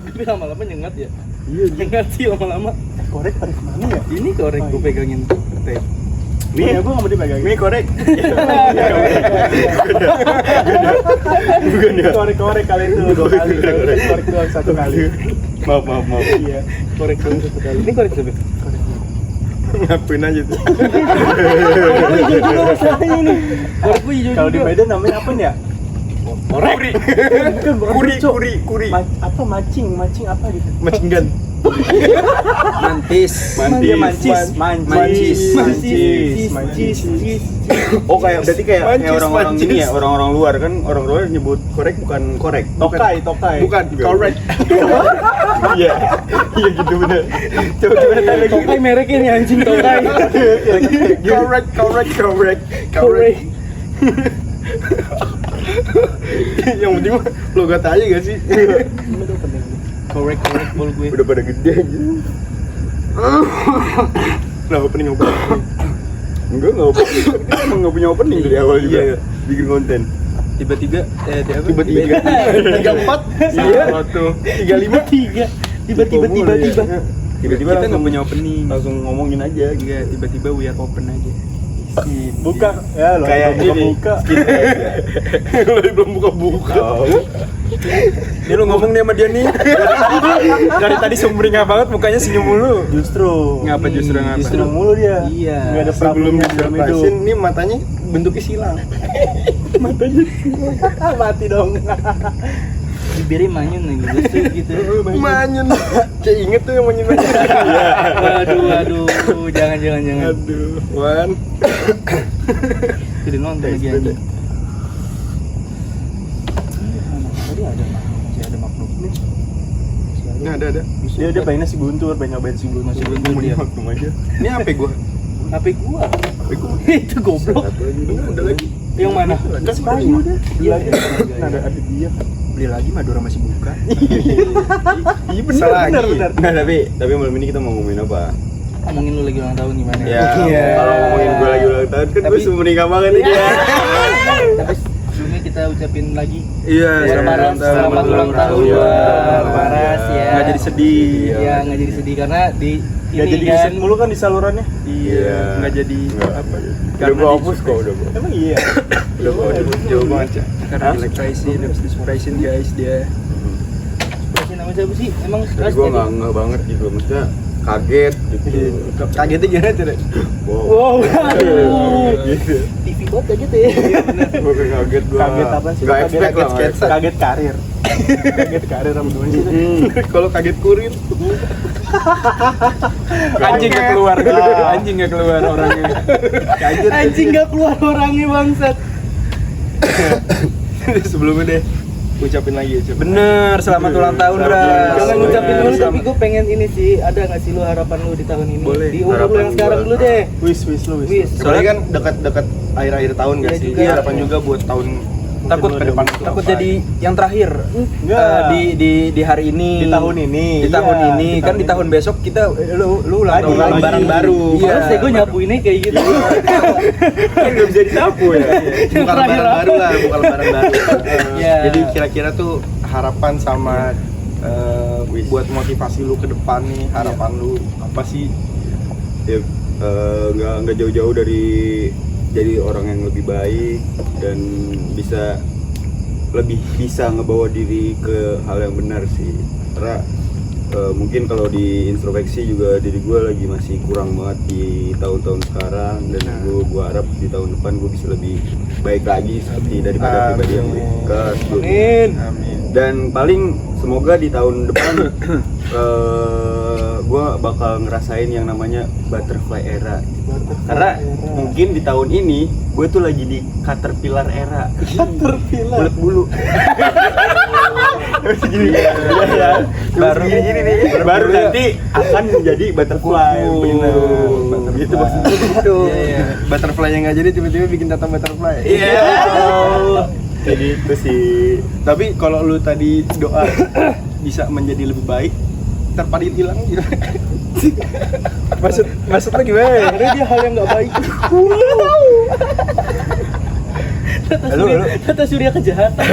Tapi lama-lama nyengat ya. Iya, Nyengat sih lama-lama. korek tarik mana ya? Ini korek gue pegangin tape. Ini gue nggak mau dipegang. Ini korek. Bukan ya. Korek kali itu 2 kali. Korek doang 1 kali. Maaf. Iya. Korek dulu 1 kali. Ini korek siapa? Ngapain aja tuh. Korek gue hijau juga masalahnya ini. Korek gue hijau juga. Kalau di Medan namanya apa nih ya? korek. Kuri. Apa mancing apa gitu? Macingan. Mantis. Oh berarti kayak orang-orang mancis. ini ya, orang-orang luar kan, orang luar nyebut korek bukan korek. Tokai. Bukan, korek. Iya gitu bener. Coba tanya lagi. Tokai mereknya nih anjing Tokai. Korek. Yang penting mah logat aja gak sih? Korek bol gue. Udah pada gede aja. Nah, opening. Enggak opening. Kita emang nggak punya opening dari awal juga. Iya. Bikin konten. Tiba-tiba 34. Iya. 35. Tiba-tiba. Tiba-tiba Kita nggak punya opening. langsung ngomongin aja. Enggak, tiba-tiba we are open aja. Buka ya loh. Kayak gini. Buka. Lo belum buka. Ini lu ngomong nih sama dia nih. Dari tadi sumringah banget mukanya senyum mulu. Justru. Ngapa justru ngapa? Justru mulu dia. Iya. Enggak ada Sebelum problemnya dalam hidup. disurprisein, ini matanya bentuknya silang. Mati dong. Bibirnya manyun lagi lucu gitu. Manyun. Kayak inget tuh yang manyun. Waduh, jangan. Aduh, Wan. Jadi nonton lagi aja. Tadi ada makhluk nih. Nah, ada. Dia pengennya si Guntur, pengen nyobain si Guntur. Masih Guntur Mau dia. dimaklum aja. Ini HP gua. HP gua. Itu goblok. Satu lagi. Ada lagi. Yang mana? Kan Payu udah. Iya. Nah, ada dia. Beli lagi Madura masih buka. Iya bener. Nah, tapi malam ini kita mau ngomongin apa? Ngomongin lu lagi ulang tahun gimana? Ya, Iya. kalau ngomongin gue lagi ulang tahun kan gue Tapi- sumringah banget ini ya. Tapi sebelumnya kita ucapin lagi Iya, selamat ulang tahun buat Paras ya. Enggak jadi sedih. Iya, nggak jadi sedih karena di Ya jadi iseng mulu kan di salurannya. Iya, enggak jadi apa ya? Udah gue hapus kok, udah gue. Emang iya. Udah gue hapus jauh banget ya. Karena di surprisein, habis di surprisein guys dia. Kasih nama siapa sih? Emang Jadi gue nggak ngeh banget gitu, maksudnya kaget gitu. Kagetnya gimana tuh? Wow. Gitu. TV bot aja tuh ya. Gue kaget gue. Kaget apa sih? Gak expect lah. nggak expect. Kaget karir. Kaget karir sama gimana sih? Kalau kaget kurir. Anjing nggak keluar, anjing nggak keluar orangnya. Kaget. Anjing nggak keluar orangnya bangsat. Sebelumnya deh, ucapin lagi ya. Bener, selamat ulang tahun, Bra. Jangan ngucapin dulu, Selamat. tapi gue pengen ini sih. Ada nggak sih lu harapan lu di tahun ini? Boleh. Di umur lu Harapan yang sekarang gua. dulu deh. Wis. Soalnya kan dekat-dekat akhir-akhir tahun Iya gak sih? juga. Harapan juga buat tahun Takut ke depan. takut jadi yang terakhir. Enggak. Di hari ini. Di tahun ini. Di tahun Iya, ini di kan di tahun besok kita lu ulang Lagi, tahun lagi. lembaran baru. Iya. Males deh gue nyapuinnya kayak gitu. Kan nggak bisa disapu ya. Bukan terakhir lebaran apa? baru lah, bukan lebaran baru. Iya. Jadi kira-kira tuh harapan sama buat motivasi lu ke depan nih, harapan lu apa sih? Ya nggak jauh-jauh dari jadi orang yang lebih baik dan lebih bisa ngebawa diri ke hal yang benar sih. Karena mungkin kalau di introspeksi juga diri gue lagi masih kurang banget di tahun-tahun sekarang, dan gue harap di tahun depan gue bisa lebih baik lagi seperti daripada pribadi yang ke sebelumnya. Dan paling semoga di tahun depan gue bakal ngerasain yang namanya butterfly era. Karena mungkin di tahun ini gue tuh lagi di caterpillar era. Bulat bulu. Gini ya. Baru gini nih. Baru nanti akan menjadi butterfly. Bener. Gitu maksudnya gitu. Butterfly yang nggak jadi tiba-tiba bikin data butterfly. Iya. Jadi itu sih. Tapi kalau lu tadi doa bisa menjadi lebih baik, terpadil hilang gitu. Maksud lu gimana? Karena dia hal yang nggak baik. Tata Surya kejahatan.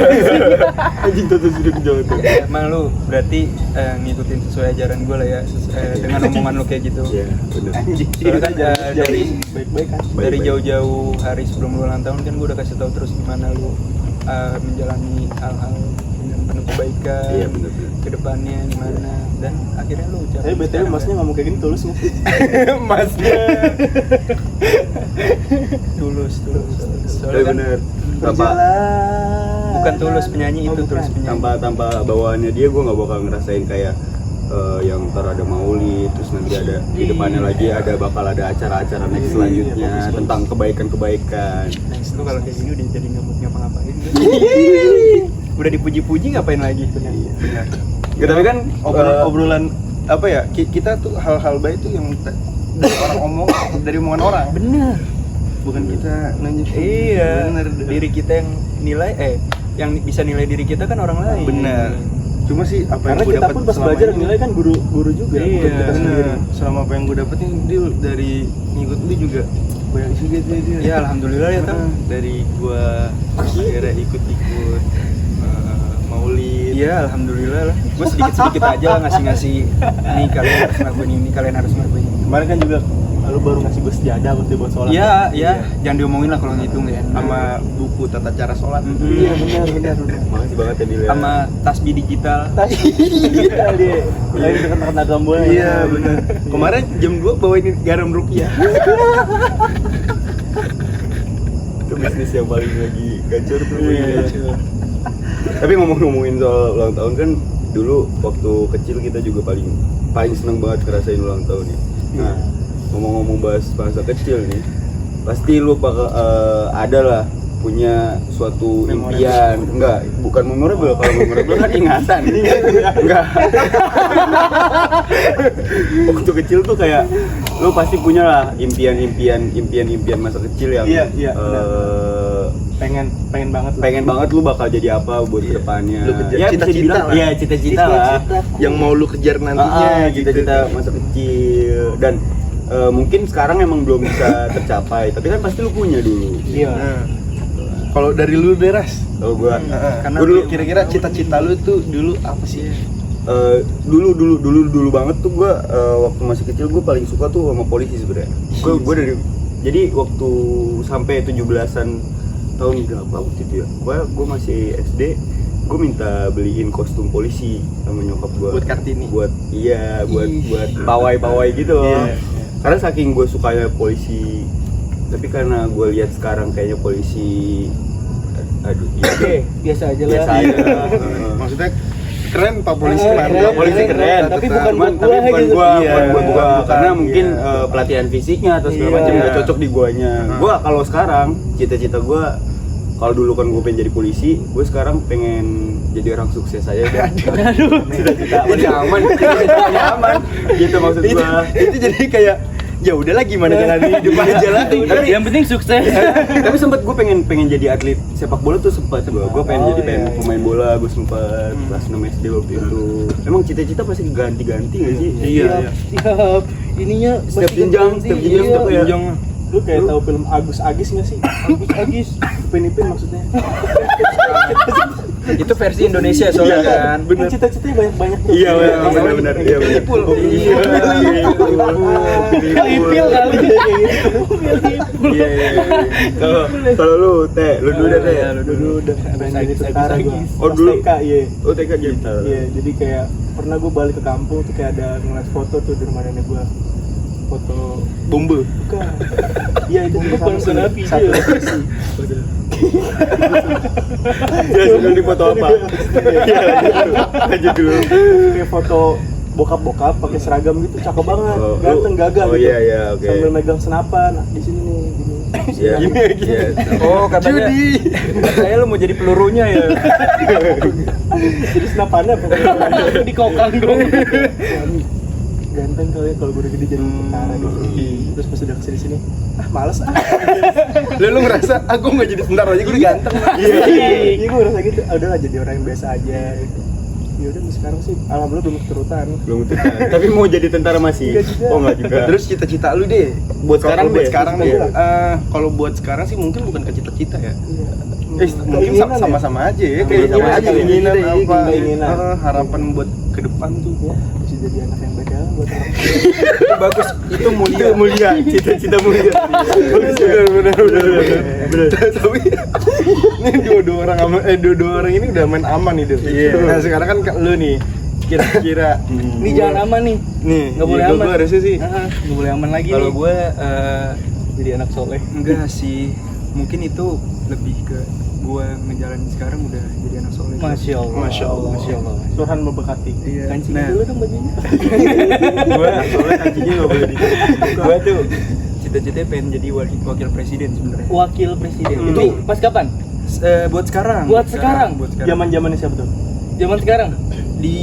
Anjing Tata Surya kejahatan. Emang lu berarti ngikutin sesuai ajaran gue lah ya, dengan omongan lu kayak gitu. Iya, benar. Soalnya kan dari baik-baik kan. dari Baik-baik. jauh-jauh hari sebelum lu ulang tahun kan gue udah kasih tahu terus gimana lu menjalani hal-hal dengan penuh kebaikan. Iya, benar-benar. Kedepannya gimana, dan akhirnya lu ucapin. Tapi BTW masnya ngomong kayak gini tulus nggak? masnya tulus. Tapi Soalnya kan benar. Tanpa bukan tulus penyanyi itu, bukan. tulus penyanyi. tanpa bawaannya dia gue nggak bakal ngerasain kayak yang ntar ada maulid, terus nanti ada di depannya lagi bakal ada acara-acara next selanjutnya tentang kebaikan-kebaikan. Next lu kalau kayak gini udah jadi nggak mood ngapa-ngapain. Udah dipuji-puji ngapain lagi? Benar. Nggak, tapi kan obrolan apa ya, kita tuh hal-hal baik tuh yang dari orang omong, dari omongan orang, Bener. bukan kita nunjuk. Iya. Bener. Diri kita yang nilai, yang bisa nilai diri kita kan orang lain. Bener. Cuma sih apa yang Karena gue kita dapat pun pas selama belajar ini, nilai kan guru juga. Iya, bukan kita sendiri. bener. Selama apa yang gue dapetin dia dari ngikut lu juga banyak juga dia. Ya alhamdulillah ya Tam. Dari gua akhirnya ikut-ikut maulid. Iya alhamdulillah lah. Gue sedikit-sedikit aja lah ngasih nih kalian harus ngelakuin ini, kalian harus ngelakuin ini. Kemarin kan juga lu baru ngasih gue sejadah buat sholat. Iya, jangan diomongin lah kalau ngitung ya. Sama buku tata cara sholat. Iya benar. makasih banget ya Dil. Sama tasbih digital. Iya dia. Lain dekat agam bola. Iya benar. Kemarin jam 2 bawain garam rupiah. Itu bisnis yang paling lagi gacor tuh. Iya. Tapi ngomongin soal ulang tahun kan, dulu waktu kecil kita juga paling seneng banget ngerasain ulang tahun ya. Nah, ngomong-ngomong bahas masa kecil nih, pasti lu ada lah punya suatu impian. Enggak, bukan memorable. Kalau memorable kan ingatan. Enggak. Waktu kecil tuh kayak lu pasti punya lah impian masa kecil yang Iya, pengen banget lah. pengen banget lu bakal jadi apa buat kedepannya. Lu kejar Ya, bisa cita-cita dibilang, lah. iya cita-cita lah. Yang mau lu kejar nantinya gitu. Cita-cita masa kecil. Dan mungkin sekarang emang belum bisa tercapai, tapi kan pasti lu punya dulu. Iya. Nah, kalau dari lu Deras, Kalau gua, Karena gua dulu kira-kira cita-cita lu tuh dulu apa sih? dulu banget tuh gua waktu masih kecil gua paling suka tuh sama polisi sebenarnya. Gua jadi waktu sampai 17-an tahun berapa waktu itu ya? Gua masih SD, gua minta beliin kostum polisi sama nyokap gua. Buat Kartini. Buat pawai-pawai gitu. Iya. Karena saking gue sukanya polisi, tapi karena gue lihat sekarang kayaknya polisi, aduh, Biasa aja lah. biasa aja. Maksudnya keren Pak Polisi Keren, keren. Polisi keren, tapi tetap. bukan Cuman buat tapi gua bukan gitu. gua, Iya, bukan gua, bukan, karena iya. mungkin pelatihan fisiknya atau segala Iya. macam nggak cocok di guanya. Hmm. Gua kalau sekarang cita-cita gua, kalau dulu kan gue pengen jadi polisi, gue sekarang pengen jadi orang sukses aja udah. Cita-cita udah aman, cita-cita aman, gitu maksud gua. Itu jadi kayak ya udahlah gimana jalan hidup aja lah. Yang penting sukses. Tapi sempet gue pengen jadi atlet sepak bola tuh sempet gue pengen jadi pemain bola, gue sempet kelas 6 SD waktu itu. Emang cita-cita pasti ganti-ganti nggak sih? Iya. Setiap ininya Setiap pasti jenjang, ganti. setiap jenjang Iya. tuh kayak Lu kayak tahu film Agus Agis nggak sih? Agus Agis, Ipin maksudnya. Itu versi Indonesia soalnya kan. Bener. Cita-citanya banyak tuh. Iya benar. Iya benar. Ipul. Ipil kali. Iya. Kalau lu lu dulu deh teh. Lu dulu udah jadi tentara gua. Oh, dulu. TK, iya. Oh TK jadi. Iya, jadi kayak pernah gue balik ke kampung tuh kayak ada ngeliat foto tuh di rumah nenek gue, foto Bombe. bukan, iya itu Bukan napi satu dia. posisi. Jelas dulu di foto apa? Iya. Aja dulu. Kayak foto bokap pakai seragam gitu, cakep banget, Oh, ganteng gagah oh, gitu. iya, oke. Sambil megang senapan, nah, di sini nih, gini. Iya. Iya. Oh katanya lu mau jadi pelurunya ya. Jadi senapannya pokoknya di kokang dong. Ganteng kali ya kalau gue udah gede jadi tentara gitu. Terus pas udah kesini sini, males Lu ngerasa aku nggak jadi tentara aja gue udah ganteng. Iya, gue ngerasa gitu. Udahlah jadi orang yang biasa aja. Gitu. Ya udah sekarang sih alhamdulillah belum keturutan. Belum tentu. Tapi mau jadi tentara masih? Enggak juga. Oh enggak juga. Terus cita-cita lu deh. Buat sekarang Kalau buat deh. sekarang deh. Cita-cita. Kalau buat sekarang sih mungkin bukan ke cita-cita ya. Iya. Mungkin sama-sama aja ya, Sama-sama aja, keinginan iya, apa, keinginan. harapan buat ke depan tuh. Bisa jadi anak yang baik ya buat orang. Bagus, itu mulia. Itu mulia, cita-cita mulia. Benar. Tapi ini dua orang ini udah main aman nih, Dul. Nah, sekarang kan lu nih kira-kira Ini jangan aman nih. nih, Nggak boleh aman. Gua harusnya sih Nggak boleh aman lagi Kalau nih. gue Jadi anak soleh. enggak sih, mungkin itu lebih ke gue ngejalanin sekarang udah jadi anak soleh. Masya Allah. Masya Allah. Tuhan memberkati. Iya. Kancing Nah, dulu dong bajunya. gue soalnya kakinya nggak boleh gue tuh cita-citanya pengen jadi wakil presiden sebenarnya. Wakil presiden. Hmm. Itu pas kapan? Buat sekarang. Buat sekarang? Buat sekarang. Zaman-zamannya siapa tuh? Zaman sekarang. Di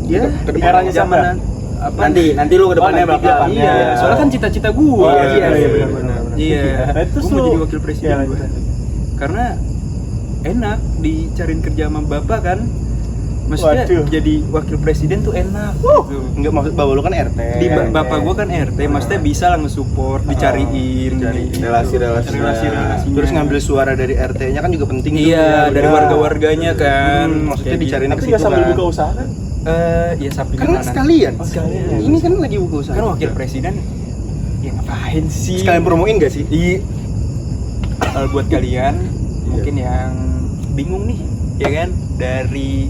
ke depan eranya siapa? zamanan apa? Nanti lu ke depannya nanti bakal. depannya. Iya, soalnya kan cita-cita gue. Oh, iya, benar. Iya. Nah, terus Gue mau lu- jadi wakil presiden Iya, gue. lanjut. Karena enak dicariin kerja sama bapak kan. Maksudnya Waduh. jadi wakil presiden tuh enak gitu. Enggak, maksud bapak lu kan RT. Di bapak gue kan RT, maksudnya bisa lah nge-support, dicariin Relasi-relasi. relasi-relasinya. Terus ngambil suara dari RT-nya kan juga penting tuh. Iya, dari Iya. warga-warganya kan. Maksudnya Kayak dicariin Tapi ke nggak situ sambil kan. buka usaha kan? ya sampingan Kan kanan. sekalian. Oh, sekalian. Ini kan lagi buka usaha. Kan wakil presiden ya ngapain sih? Sekalian promoin gak sih? Iya. Kalau buat kalian mungkin yang bingung nih, ya kan? Dari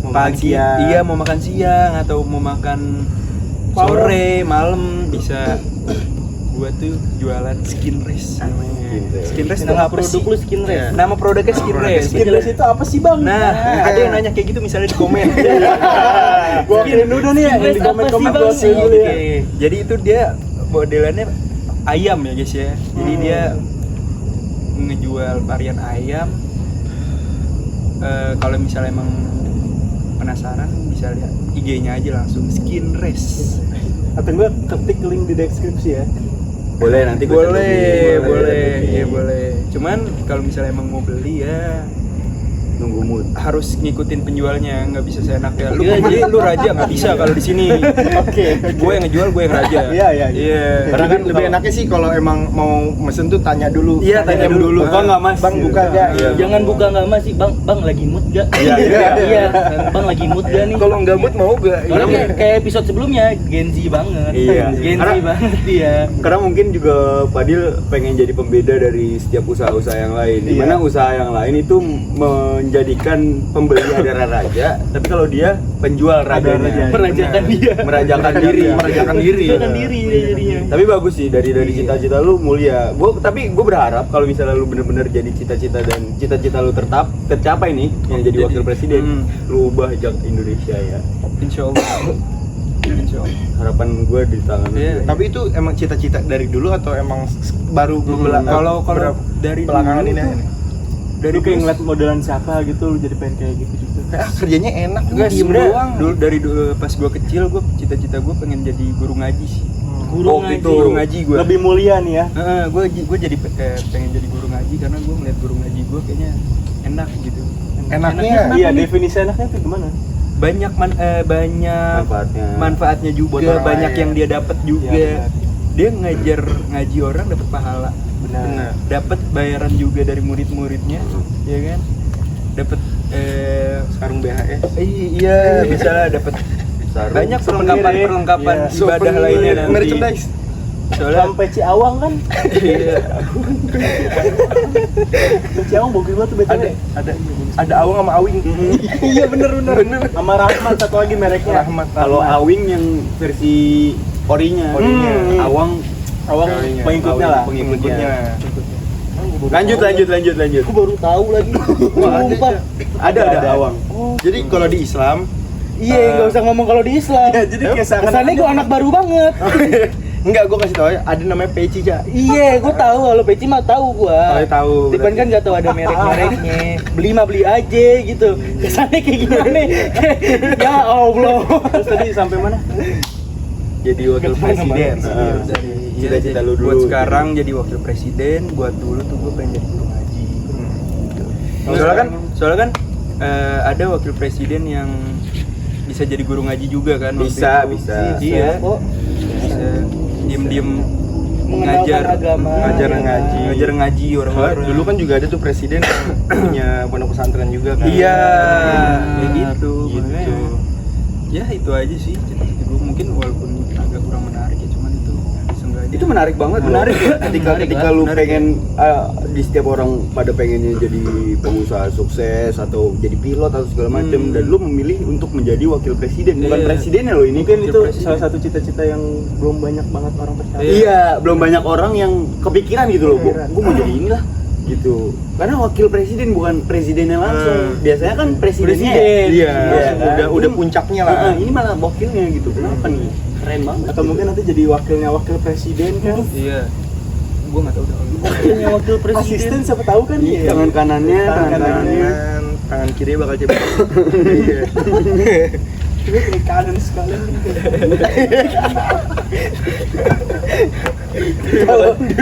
Mau makan pagi, siang. iya mau makan siang atau mau makan sore, malam bisa. Gua tuh jualan skin race namanya. Skin race itu Nama apa produk sih? lu Skin Race. Nama produknya skin race. Skin race itu apa sih bang? Nah, ada yang nanya kayak gitu misalnya di komen. Gua kirim dulu nih yang Skin race di komen-komen apa gua sih, kirim Bang? dulu ya. Oke, jadi itu dia modelannya ayam ya guys ya. Jadi dia ngejual varian ayam. Kalau misalnya emang penasaran bisa lihat IG-nya aja langsung Skin Race. Atau gua ketik link di deskripsi ya. Boleh nanti gua cantumin. Iya boleh. Cuman kalau misalnya emang mau beli ya Nunggu mood. harus ngikutin penjualnya, nggak bisa seenaknya. Lu Iya, pembeli, lu raja nggak bisa kalau di sini. Oke. Gue yang ngejual, gue yang raja. Iya. Karena kan lebih enaknya sih kalau emang mau mesen tuh tanya dulu. Iya, tanya dulu. Buka nggak, Mas? Bang buka Gitu. gak? Iya. Jangan buka nggak mas sih, bang lagi mood gak? Iya. Iya, bang lagi mood gak nih? Kalau nggak mood mau gak? Soalnya kayak episode sebelumnya Gen Z banget. Iya. Gen Z Karena- banget dia. Karena mungkin juga Fadil pengen jadi pembeda dari setiap usaha-usaha yang lain. Dimana usaha yang lain itu menjadikan pembeli adalah raja, tapi kalau dia penjual rajanya. Merajakan dia. Merajakan diri. Merajakan diri. Merajakan diri dia jadinya. Tapi bagus sih dari cita-cita lu mulia. Tapi gue berharap kalau misalnya lu bener-bener jadi cita-cita dan cita-cita lu tercapai nih yang jadi wakil presiden, lu ubah Indonesia ya. Insya Allah. Harapan gue di tangan lu. Iya. Tapi itu emang cita-cita dari dulu atau emang baru Kalau dari belakangan dulu ini? tuh, Dari kayak ngeliat modelan siapa gitu lu jadi pengen kayak gitu juga. Kerjanya enak. enggak diem sebenarnya doang. dari dulu pas gue kecil, gue cita-cita gue pengen jadi guru ngaji sih. Guru Oh, ngaji. gitu. Guru ngaji gue. Lebih mulia nih ya. Gue jadi pengen jadi guru ngaji karena gue ngeliat guru ngaji gue kayaknya enak gitu. Enaknya. Iya, definisi enaknya tuh gimana? Banyak banyak manfaatnya juga, Buat orang banyak lain. yang dia dapat juga. Iya, Dia ngajar ngaji orang dapat pahala, Benar. dapat bayaran juga dari murid-muridnya, ya kan? Dapat Sarung BHS. iya bisa dapat banyak perlengkapan Iya. ibadah lainnya nanti. Merchandise. Soalnya Sampai Ciawang kan? iya, Ciawang bogor banget tuh BTW. Ada Awang sama Awing. Iya bener. Sama Rahmat satu lagi mereknya. Rahmat. Kalau Awing yang versi orinya, Awang Pengikutnya lah. Pengikutnya. lanjut. Aku baru tahu lagi. Sumpah. Ada Awang. Jadi kalau di Islam Iya, nggak usah ngomong kalau di Islam. Ya, jadi kayak seakan-akan kesannya gue anak baru banget. enggak, gue kasih tau ya, ada namanya peci, Cak. Iya, gue tahu. Kalau peci mah tahu gue. Oh, tahu. Tipan kan nggak tahu ada merek-mereknya. Beli aja gitu. Kesannya kayak gimana? Ya Allah. Terus tadi sampai mana? Jadi wakil presiden. Cita-cita lu dulu. buat sekarang jadi wakil presiden, buat dulu tuh gue pengen jadi guru ngaji. Soalnya kan ada wakil presiden yang bisa jadi guru ngaji juga kan? waktu Bisa, itu. bisa. Iya. Kok Bisa diem mengenalkan agama. ngajar ngaji. ngajar ngaji Soalnya orang-orang. dulu kan juga ada tuh presiden yang punya pondok pesantren juga kan. Iya, kayak Nah, gitu. gitu. Makanya, ya itu aja sih cita-cita gue, mungkin walaupun agak kurang menarik ya, cuman itu seenggaknya Itu menarik banget. Menarik ya? Ketika lu pengen di setiap orang pada pengennya jadi pengusaha sukses atau jadi pilot atau segala macam, dan lu memilih untuk menjadi wakil presiden, bukan Iya. presidennya lo ini. Mungkin itu presiden. salah satu cita-cita yang belum banyak banget orang percaya. Iya, belum banyak orang yang kepikiran gitu loh. Kepikiran. Gue mau jadi inilah gitu. Karena wakil presiden bukan presidennya langsung. Biasanya kan presidennya. Iya, kan? udah puncaknya lah. Ini malah wakilnya gitu. Kenapa nih? Keren banget. Atau mungkin nanti jadi wakilnya wakil presiden kan. iya, gue nggak tahu dah kalau gitu. Wakilnya wakil presiden. Asisten siapa tahu kan Iya, ya. tangan kanannya, Tangan kanannya. Tangan kiri bakal cepet. Ini kiri kanan sekalian gitu.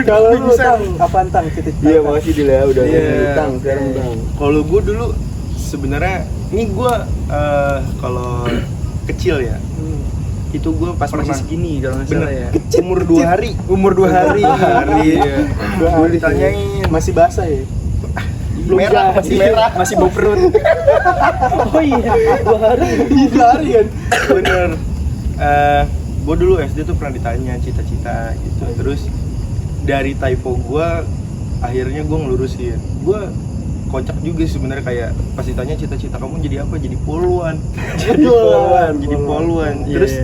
Kalau lu Tang, apaan Tang cita-cita? Iya, makasih Dila udah Iya. ngutang sekarang Bang. Kalau gue dulu sebenarnya ini gue kalau kecil ya, itu gue pas Pas masih pernah segini kalau nggak bener salah ya. umur 2 hari. Umur 2 hari. Iya. Dua Gue hari ditanyain masih basah ya. merah, masih merah, Masih bau perut. Oh iya, 2 hari. 3 hari kan. bener. Gue dulu SD tuh pernah ditanya cita-cita gitu, terus dari typo gue akhirnya gue ngelurusin. Gue kocak juga sih sebenarnya, kayak pas ditanya cita-cita kamu jadi apa, jadi poluan. Jadi poluan. Terus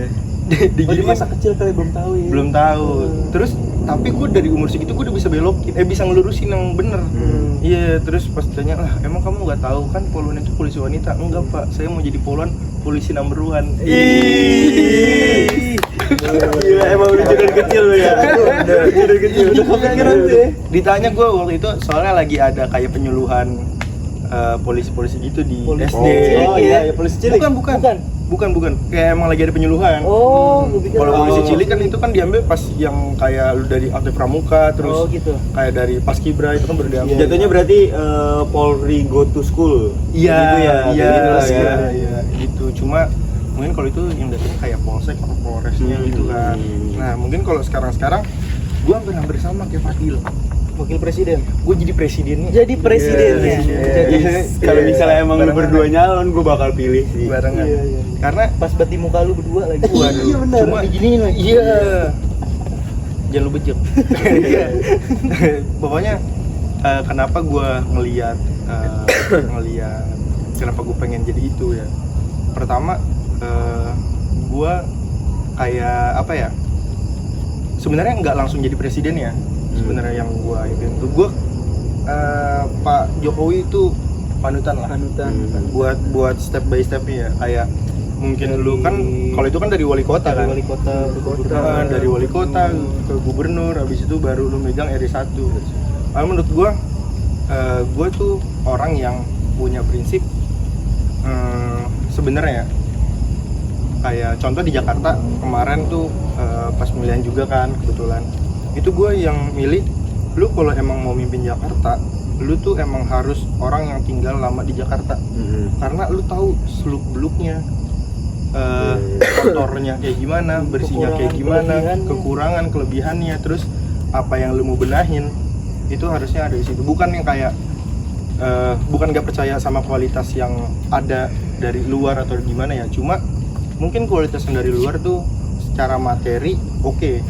Oh, di diginiin, masa kecil kali belum tahu ya. belum tahu. Terus tapi gue dari umur segitu gue udah bisa belokin, bisa ngelurusin yang bener. Iya, terus pas ditanya lah, emang kamu nggak tahu kan poluan itu polisi wanita? Enggak pak, saya mau jadi poluan polisi number 1. Gila, emang udah dari kecil lo ya. Dari kecil udah kepikiran tuh ya. Ditanya gue waktu itu soalnya lagi ada kayak penyuluhan polisi-polisi gitu di Polisi SD. cilik Oh ya? iya, ya polisi cilik. Bukan. Kayak emang lagi ada penyuluhan. Oh, gue pikir. Kalau polisi Oh. cilik kan itu kan diambil pas yang kayak lu dari aktif pramuka, terus Oh gitu. kayak dari paskibra itu kan baru diambil. Jatuhnya berarti Polri go to school. Iya, Gitu ya, iya, kayak gitu lah ya. iya, gitu. Cuma mungkin kalau itu yang datang kayak polsek atau polresnya gitu kan. Nah, mungkin kalau sekarang gua hampir sama kayak Fadil. Wakil presiden. Gue jadi presidennya. Jadi presidennya. Jadi Kalau misalnya emang lu berdua nyalon, gue bakal pilih sih. barengan. Iya. Karena pas buat di muka lu berdua lagi. waduh, Iya, benar. cuma diginiin lagi. Iya. Jangan lu bejek. Iya. Pokoknya kenapa gue ngelihat kenapa gue pengen jadi itu ya. Pertama gue kayak apa ya? Sebenarnya nggak langsung jadi presiden ya. Sebenarnya yang gue itu gue Pak Jokowi itu panutan lah. Buat step by stepnya ya. Kayak mungkin lu kan kalau itu kan dari wali kota kan. Wali kota, Dari wali kota ke gubernur, habis itu baru lu megang RI1. Menurut gue tuh orang yang punya prinsip sebenarnya ya. Kayak contoh di Jakarta kemarin tuh pas pemilihan juga kan kebetulan. Itu gue yang milih, lu kalau emang mau mimpin Jakarta, lu tuh emang harus orang yang tinggal lama di Jakarta. Karena lu tahu seluk-beluknya, kotornya kayak gimana, bersihnya kayak gimana, kekurangan, kelebihannya, terus apa yang lu mau benahin, itu harusnya ada di situ. Bukan yang kayak bukan gak percaya sama kualitas yang ada dari luar atau gimana ya, cuma mungkin kualitas yang dari luar tuh secara materi oke.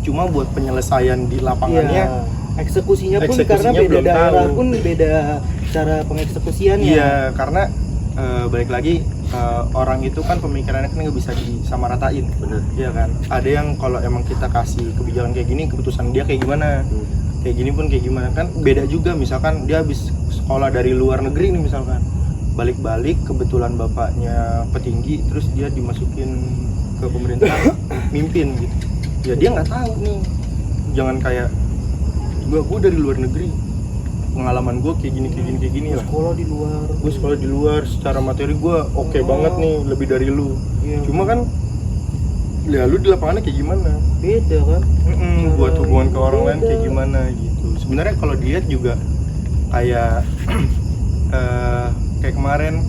Cuma buat penyelesaian di lapangannya, eksekusinya pun eksekusinya karena beda belum daerah tahu. pun beda cara pengeksekusiannya. iya, karena balik lagi orang itu kan pemikirannya kan nggak bisa disamaratain. Benar. Iya kan, ada yang kalau emang kita kasih kebijakan kayak gini, keputusan dia kayak gimana, kayak gini pun kayak gimana, kan beda juga. Misalkan dia habis sekolah dari luar negeri nih misalkan, balik-balik kebetulan bapaknya petinggi, terus dia dimasukin ke pemerintahan mimpin gitu, ya dia nggak tahu nih. Jangan kayak gue dari luar negeri, pengalaman gue kayak gini lah. Sekolah di luar. Gue sekolah di luar, secara materi gue oke banget nih, lebih dari lu. Iya. Cuma kan ya lu di lapangannya kayak gimana, Beda kan? buat hubungan ke orang lain Beda. kayak gimana gitu. Sebenarnya kalau dilihat juga kayak kayak kemarin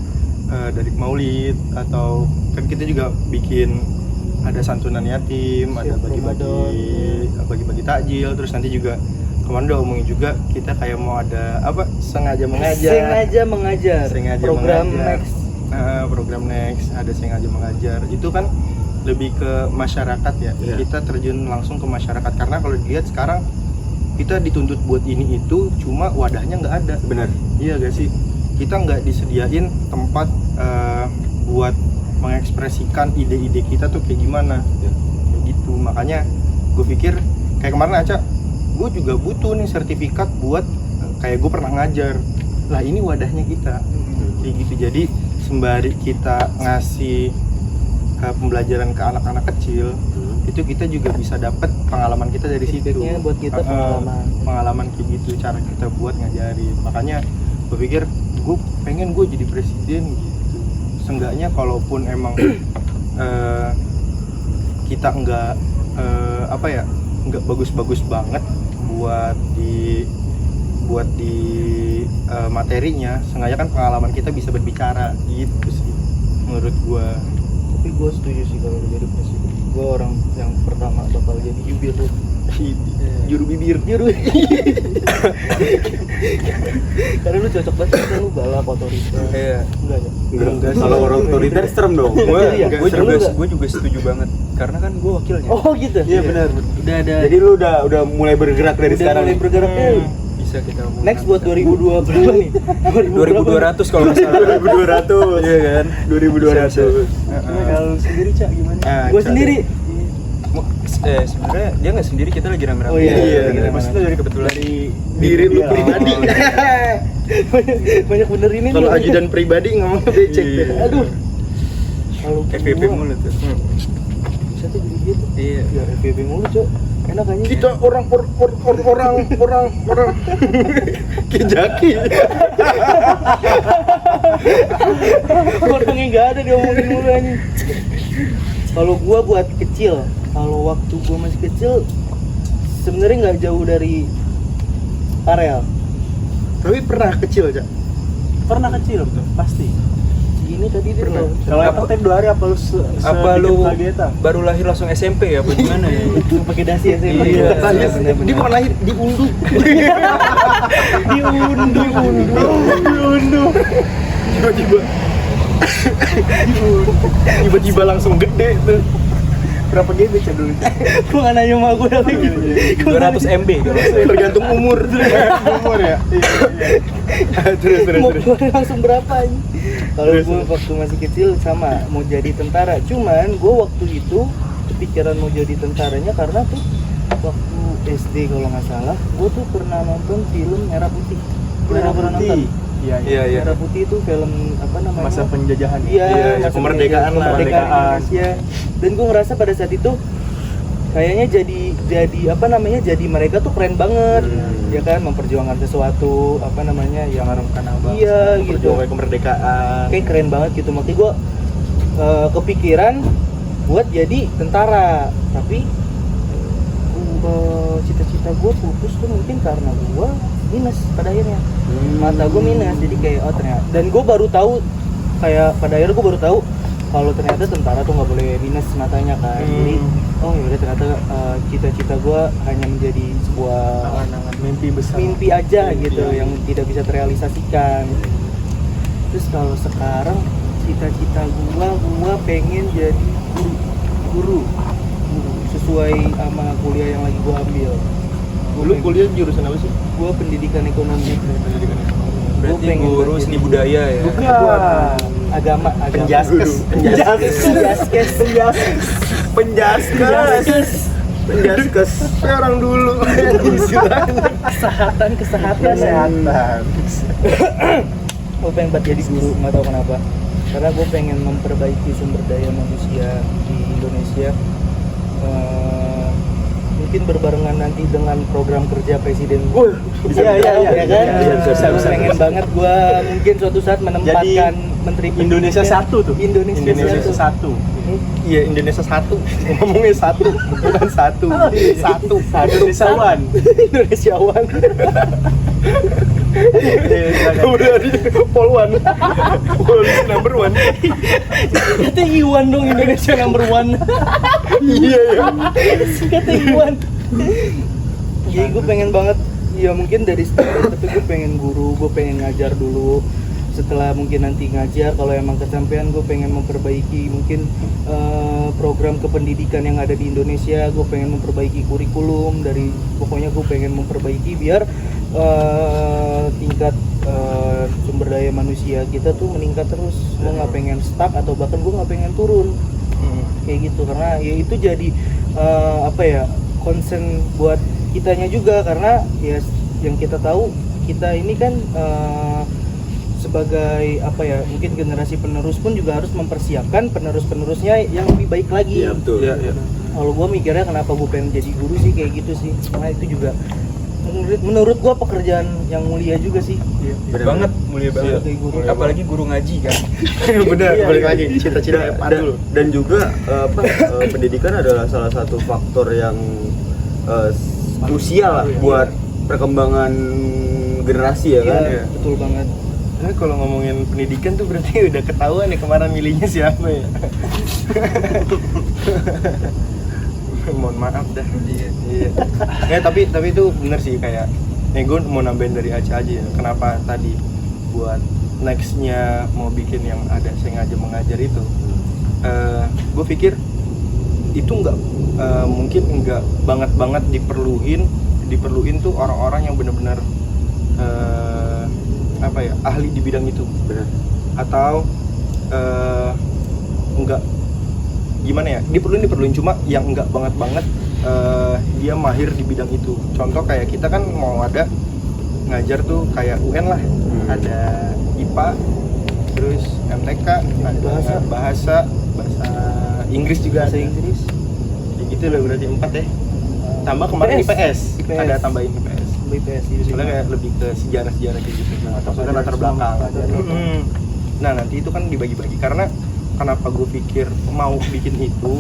dari Maulid, atau kan kita juga bikin ada santunan yatim, ada bagi-bagi takjil, terus nanti juga kemarin udah omongin juga kita kayak mau ada apa sengaja mengajar program mengajar. next. Program next ada sengaja mengajar itu kan lebih ke masyarakat ya. Iya. Kita terjun langsung ke masyarakat karena kalau dilihat sekarang kita dituntut buat ini itu cuma wadahnya nggak ada. Benar. Iya gak sih, kita nggak disediain tempat buat mengekspresikan ide-ide kita tuh kayak gimana kayak gitu. Makanya gue pikir kayak kemarin Aca, gue juga butuh nih sertifikat buat kayak gue pernah ngajar lah, ini wadahnya kita kayak gitu. Jadi sembari kita ngasih pembelajaran ke anak-anak kecil, itu kita juga bisa dapat pengalaman kita dari situ. Feedbacknya buat kita pengalaman kayak gitu, cara kita buat ngajarin. Makanya gue pikir gue pengen gue jadi presiden gitu. Seenggaknya kalaupun emang kita nggak nggak bagus-bagus banget buat di materinya, seenggaknya kan pengalaman kita bisa berbicara gitu sih menurut gue. Tapi gue setuju sih kalau lu jadi presiden. Gue orang yang pertama bakal jadi jubir tuh. Juru bibir. Karena lu cocok banget kan, lu galak, otoriter. Iya. Enggak ya? Enggak. Kalau orang otoriter serem dong. Iya. Gue juga setuju banget karena kan gue wakilnya. Oh gitu. Iya benar. Udah ada. Jadi lu udah mulai bergerak dari udah sekarang. mulai bergeraknya. Bisa kita ngomong. Next buat 2020 berapa nih? 2200 kalau nggak salah. 2200. Iya kan? 2200. Kalau lu sendiri Cak gimana? Gue sendiri. Sebenarnya dia nggak sendiri, kita lagi rame-rame. Oh iya. Maksudnya dari kebetulan Diri lu pribadi. Banyak bener ini Kalau nih. ajudan pribadi ngomongnya becek deh. Aduh. Kalau FVP gua- mulu tuh. Bisa tuh jadi gitu. Iya. Ya FVP mulu, Cok. Enak aja. Kita orang Kijaki. Orangnya nggak ada diomongin mulu anjing. Kalau gua buat kecil, kalau waktu gua masih kecil sebenarnya nggak jauh dari Farel. Tapi pernah kecil aja. Pernah kecil tuh, pasti. Ini tadi dia Pernah. tahu. Kalau yang teh 2 hari apa lu Apa lu kagetan? baru lahir langsung SMP ya? Apa gimana ya? Pakai dasi ya saya. Iya. Dia pernah lahir diunduh. Diunduh. Tiba-tiba langsung gede tuh. Berapa GB Cak dulu? Gua nggak nanya sama gua lagi. 200 MB kalau nggak salah. Tergantung umur. Umur ya. Terus. Mau keluar langsung berapa ini? Kalau gue waktu masih kecil sama mau jadi tentara, cuman gue waktu itu kepikiran mau jadi tentaranya karena tuh waktu SD kalau nggak salah, gue tuh pernah nonton film Merah Putih. Pernah nonton? Iya. Iya. Merah Putih itu film apa namanya? Masa penjajahan. Iya, Iya, masa kemerdekaan lah. kemerdekaan Indonesia. Dan gue ngerasa pada saat itu kayaknya jadi mereka tuh keren banget, ya kan, memperjuangkan sesuatu apa namanya yang Mengharumkan abang. iya gitu, Perjuangan kemerdekaan. kayak keren banget gitu. Makanya gue kepikiran buat jadi tentara, tapi cita-cita gue putus tuh mungkin karena gue minus pada akhirnya, mata gue minus, jadi kayak oh ternyata, dan gue baru tahu kayak pada akhirnya gue baru tahu kalau ternyata tentara tuh nggak boleh minus matanya kan. Jadi oh yaudah ternyata cita-cita gue hanya menjadi sebuah Angan-angan mimpi besar. mimpi aja gitu yang tidak bisa terrealisasikan. Terus kalau sekarang cita-cita gua pengen jadi guru sesuai sama kuliah yang lagi gua ambil. Lu kuliah jurusan apa sih? Gua pendidikan ekonomi. Berarti pengen guru jadi- seni budaya ya. Bukan. Agama. Penjaskes. Penjaskes. Kayak orang dulu. Kesehatan. Gue pengen buat jadi guru, nggak tahu kenapa. Karena gue pengen memperbaiki sumber daya manusia di Indonesia. Mungkin berbarengan nanti dengan program kerja presiden. Iya kan? Bisa. Pengen banget gue mungkin suatu saat menempatkan menteri Indonesia pendidikan. satu tuh. Indonesia satu. Iya, Indonesia satu. Ngomongnya satu, bukan satu. Satu. Indonesiawan. Indonesiawan. Udah di Polwan. Polisi number one. Kata Iwan dong, Indonesia number one. Iya ya. Kata Iwan. Jadi gue pengen banget, ya mungkin dari start, tapi gue pengen guru, gue pengen ngajar dulu. Setelah mungkin nanti ngajar, kalau emang kesampean gue pengen memperbaiki mungkin program kependidikan yang ada di Indonesia. Gue pengen memperbaiki kurikulum dari, pokoknya gue pengen memperbaiki biar tingkat sumber daya manusia kita tuh meningkat terus. Gue nggak pengen stuck atau bahkan gue nggak pengen turun kayak gitu, karena ya itu jadi concern buat kitanya juga, karena ya yang kita tahu kita ini kan sebagai mungkin generasi penerus pun juga harus mempersiapkan penerus-penerusnya yang lebih baik lagi. Iya betul. Iya. Kalau gue mikirnya kenapa gue pengen jadi guru sih kayak gitu sih, karena itu juga menurut gue pekerjaan yang mulia juga sih. Bener banget, mulia banget. Sebagai guru. Apalagi guru ngaji kan. Benar, Iya, balik iya. lagi cita-cita Padul. Dan juga pendidikan adalah salah satu faktor yang krusial lah buat perkembangan generasi ya kan. Iya, betul banget. Tapi kalau ngomongin pendidikan tuh berarti udah ketahuan nih kemarin milihnya siapa ya. Mohon maaf dah. Iya. Ya, tapi itu bener sih, kayak gue mau nambahin dari Aca aja ya. Kenapa tadi buat nextnya mau bikin yang ada sengaja mengajar itu. Gue pikir itu mungkin nggak banget diperluin tuh orang-orang yang benar-benar ahli di bidang itu. Benar. Atau enggak, gimana ya, diperluin cuma yang enggak banget dia mahir di bidang itu. Contoh kayak kita kan mau ada ngajar tuh kayak UN lah, ada IPA, terus MTK, ada bahasa Inggris juga, Bahasa Inggris. kayak gitu lah, berarti 4 deh. Tambah kemarin IPS. Ada tambahin IPS. BPS Soalnya kayak lebih ke sejarah-sejarah kayak gitu. Maksudnya latar belakang. Nah, nanti itu kan dibagi-bagi, karena kenapa gue pikir mau bikin itu,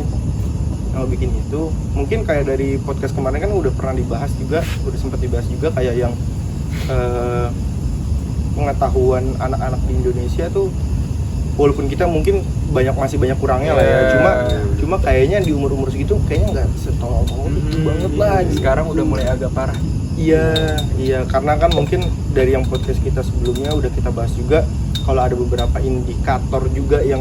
mungkin kayak dari podcast kemarin kan udah pernah dibahas juga, udah sempat dibahas juga kayak yang pengetahuan anak-anak di Indonesia tuh, walaupun kita mungkin masih banyak kurangnya lah ya, cuma kayaknya di umur segitu kayaknya nggak setolong itu banget lah. Sekarang udah mulai agak parah. Iya, karena kan mungkin dari yang podcast kita sebelumnya udah kita bahas juga, kalau ada beberapa indikator juga yang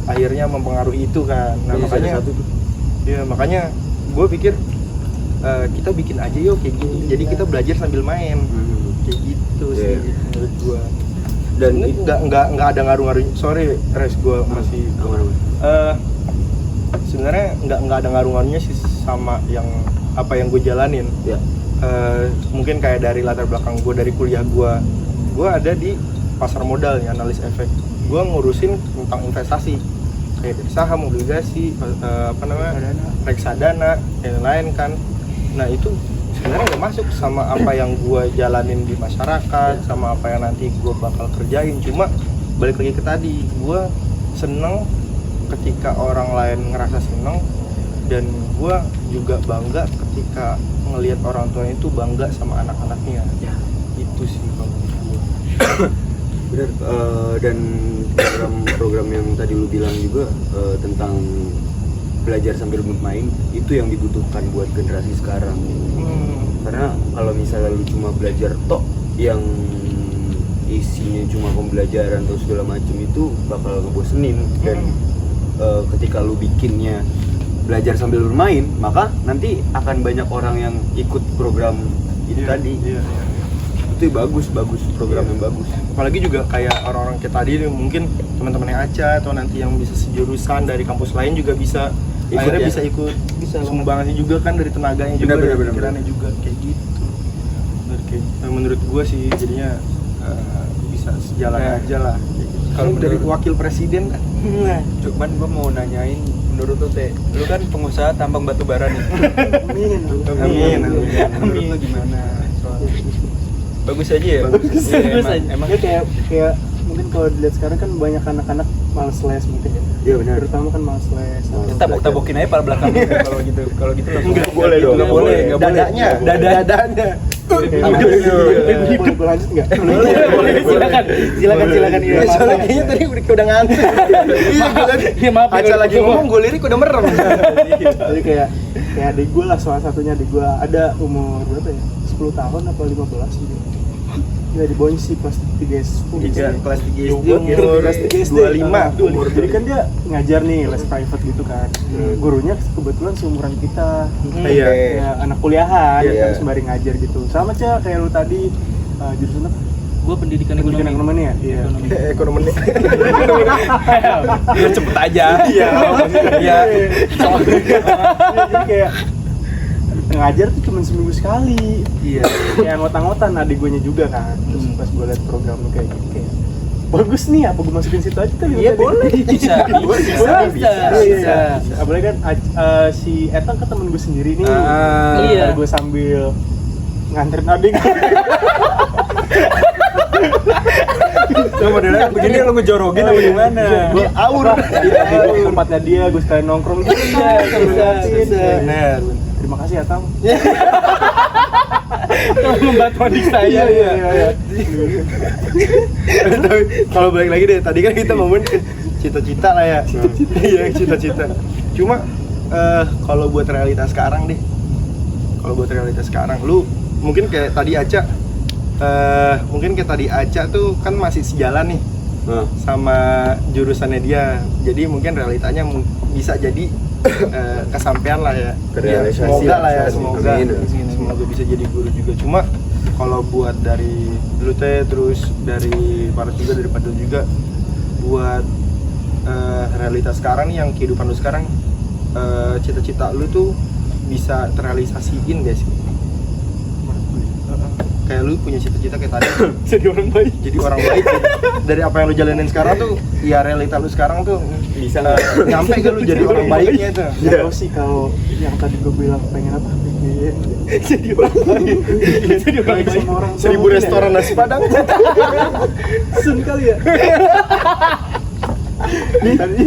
akhirnya mempengaruhi itu kan. Nah, makanya gue pikir kita bikin aja yuk kayak gini. Jadi kita belajar sambil main. Kayak gitu sih menurut gue. Dan ini nggak ada ngaruh-ngaruh. Sorry, Res, gue masih sebenarnya nggak ada ngaruh-ngaruhnya sih sama yang apa yang gue jalanin. Mungkin kayak dari latar belakang gue, dari kuliah gue ada di pasar modal ya, analis efek. Gue ngurusin tentang investasi kayak dari saham, obligasi, reksadana, dan lain kan. Nah, itu sebenarnya nggak masuk sama apa yang gue jalanin di masyarakat, sama apa yang nanti gue bakal kerjain. Cuma balik lagi ke tadi, gue seneng ketika orang lain ngerasa seneng, dan gue juga bangga ketika ngelihat orang tua itu bangga sama anak-anaknya. Itu sih bang. Benar. Dan program yang tadi lu bilang juga tentang belajar sambil bermain, itu yang dibutuhkan buat generasi sekarang. Karena kalau misalnya lu cuma belajar tok yang isinya cuma pembelajaran atau segala macam, itu bakal ngebosenin. Dan ketika lu bikinnya belajar sambil bermain, maka nanti akan banyak orang yang ikut program itu tadi. Itu bagus program yang bagus. Apalagi juga kayak orang-orang kayak tadi, mungkin teman-temannya Aca atau nanti yang bisa sejurusan dari kampus lain juga bisa akhirnya bisa ikut sumbangannya juga kan, dari tenaganya juga, dari pikirannya juga kayak gitu. Menurut gue sih jadinya bisa sejalan aja lah. Kalau dari wakil presiden kan. Cuman gue mau nanyain, menurut lu Teh, lu kan pengusaha tambang batu bara nih. Amin. Menurut lu gimana? Bagus aja ya? Bagus aja. Emang Ya kayak mungkin kalau dilihat sekarang kan banyak anak-anak males les mungkin ya. Iya benar. Terutama kan males les. tabok-tabokin aja pala belakang kalau gitu. Kalau gitu Nggak boleh dong. Nggak boleh. Dadanya. Boleh gue lanjut nggak? Silakan Ya, soalnya kayaknya tadi udah ngantuk. Iya, gue tadi. Iya, maaf ya, Aca lagi ngomong, gue lirik udah merem. Jadi kayak adik gue lah, salah satunya adik gue ada umur berapa ya? 10 tahun apa 15 gitu. Ya di bawahnya sih kelas 3 SD. Kelas 3 SD, Kelas 3 SD. 25. Jadi kan dia ngajar nih les private gitu kan. Gurunya kebetulan seumuran kita. Iya. Kayak anak kuliahan, Iya. kan sembari ngajar gitu. Sama aja kayak lu tadi jurusan apa? Gua pendidikan Pendidikan ekonomi. ekonomi ya? Iya. Ekonomi. Biar cepet aja. Iya. Iya. Jadi kayak ngajar tuh cuma seminggu sekali. Iya. Kayak ngotang-ngotan adik gue juga kan. Terus pas gue liat program lu kayak gitu kayak bagus nih, apa gue masukin situ aja kali? Iya boleh. Bisa. Iya. Apalagi kan si Etang ke temen gue sendiri nih. Iya. Gue sambil nganterin adik. Coba dulu. Begini lo ngejorogin apa gimana? Gue Aur. di tempatnya dia, gue sekalian nongkrong gitu. Bisa. Benar. Terima kasih Etang. Membantu adik saya. Iya. Tapi kalau balik lagi deh, tadi kan kita ngomongin ke cita-cita lah ya. Iya, cita-cita. Cuma kalau buat realitas sekarang deh. Kalau buat realitas sekarang, lu mungkin kayak tadi Aca tuh kan masih sejalan nih sama jurusannya dia. Jadi mungkin realitanya bisa jadi kesampaian lah ya. Kerealisasi. Semoga lah ya, Amin. semoga bisa jadi guru juga. Cuma kalau buat dari lu teh, terus dari Paras juga, dari Padel juga, buat realitas sekarang nih, yang kehidupan lu sekarang, cita-cita lu tuh bisa terrealisasiin gak sih? Kayak lu punya cita-cita kayak tadi jadi orang baik dari apa yang lu jalanin sekarang tuh, ya realita lu sekarang tuh Bisa nyampe ke lu jadi orang baiknya tuh. Ya tau sih kalau yang tadi gue bilang pengen apa? Pengen Jadi orang baik. Jadi orang baik. sama orang tua 1000 mungkin restoran ya. nasi padang. Sun kali ya. Tadi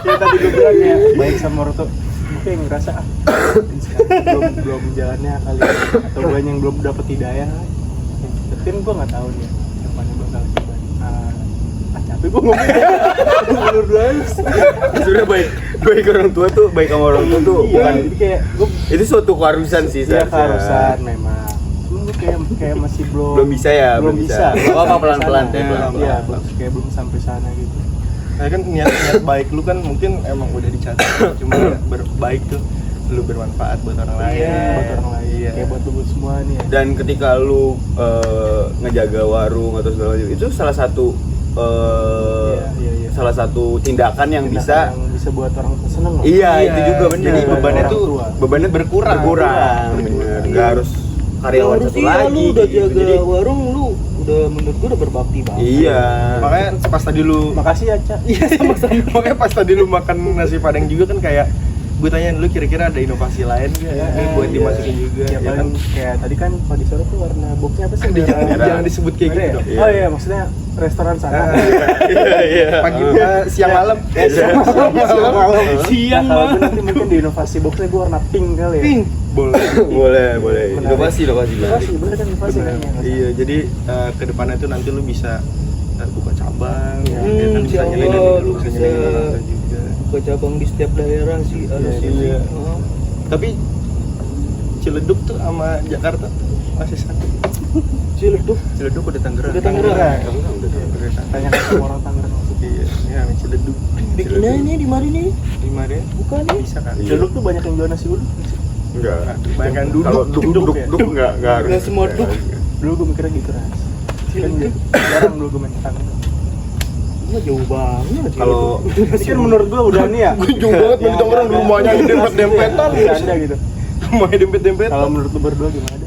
kayak tadi gue bilang ya, baik sama orang tua. Mungkin ngerasa belum jalannya kali ya. Atau gue yang belum dapet hidayah. Tapi kan gue nggak tahu nih depannya bakal gimana. Capek gue ngomong. Menurut gue sebenarnya baik orang tua tuh, baik sama orang tua tuh iya, bukan, jadi kayak gue itu suatu keharusan sih ya seharusnya. keharusan memang. Cuma gue kayak masih belum Belum bisa ya, belum bisa. Gak apa-apa, pelan-pelan Sampai ya, sana. pelan-pelan. Iya, kayak belum sampai sana gitu. Nah kan niat baik lu kan mungkin emang udah dicatat. Cuma baik tuh lu bermanfaat buat orang lain. Iya, buat orang lain. Iya. Kayak buat lu semua nih ya. Dan ketika lu ngejaga warung atau segala macam, itu salah satu Iya. salah satu tindakan yang Tindakan bisa yang bisa buat orang seneng loh. iya, itu juga benar. Jadi bebannya Orang tuh tua. bebannya berkurang bener, nggak harus karyawan Harus satu iya, lagi lu udah gitu. jaga Jadi warung, lu udah menurut gua udah berbakti banget. iya, Makanya pas tadi lu Makasih ya, Ca. Iya, sama-sama. makanya pas tadi lu makan nasi padang juga kan kayak gue tanya lu kira-kira ada inovasi lain nggak ya, buat dimasukin juga Ya, ya kan? paling kayak tadi kan kalau di sana tuh warna boxnya apa sih? Jangan disebut kayak gitu dong. Iya. Oh iya, maksudnya restoran sana. iya. Pagi siang malam. Siang malam. Siang Nah, kalau mah. gue nanti mungkin di inovasi boxnya gue warna pink kali ya. Pink. Boleh. boleh. Menarik. Inovasi. Inovasi, bener kan inovasi kayaknya. Iya, jadi ke depannya tuh nanti lu bisa buka cabang, Iya. ya kan, bisa Insya nyelengin Allah, lu lu bisa bisa nyelengin orang tua juga. Buka cabang di setiap daerah sih ada sih. Iya. Oh. Tapi Ciledug tuh sama Jakarta tuh masih satu. Ciledug. Ciledug udah Tangerang. Udah Tangerang. Udah Tangerang. Tanya sama orang Tangerang. Iya, ya Ciledug. Bikinnya ini di mari nih. Di mana ya? Bukan nih. Bisa kan? Ciledug tuh banyak yang jual nasi uduk. Enggak. Banyak yang Kalau duduk. duduk enggak harus. Nggak semua duduk. Dulu gue mikirnya gitu Ras. Kan jarang dulu gue main ke Tangerang. Wah, jauh banget. Kalau Ini kan menurut gue udah nih ya. Gue jauh banget main di Tangerang, rumahnya dempet-dempetan. Ada gitu. Rumahnya dempet-dempetan. Kalau menurut lu berdua gimana?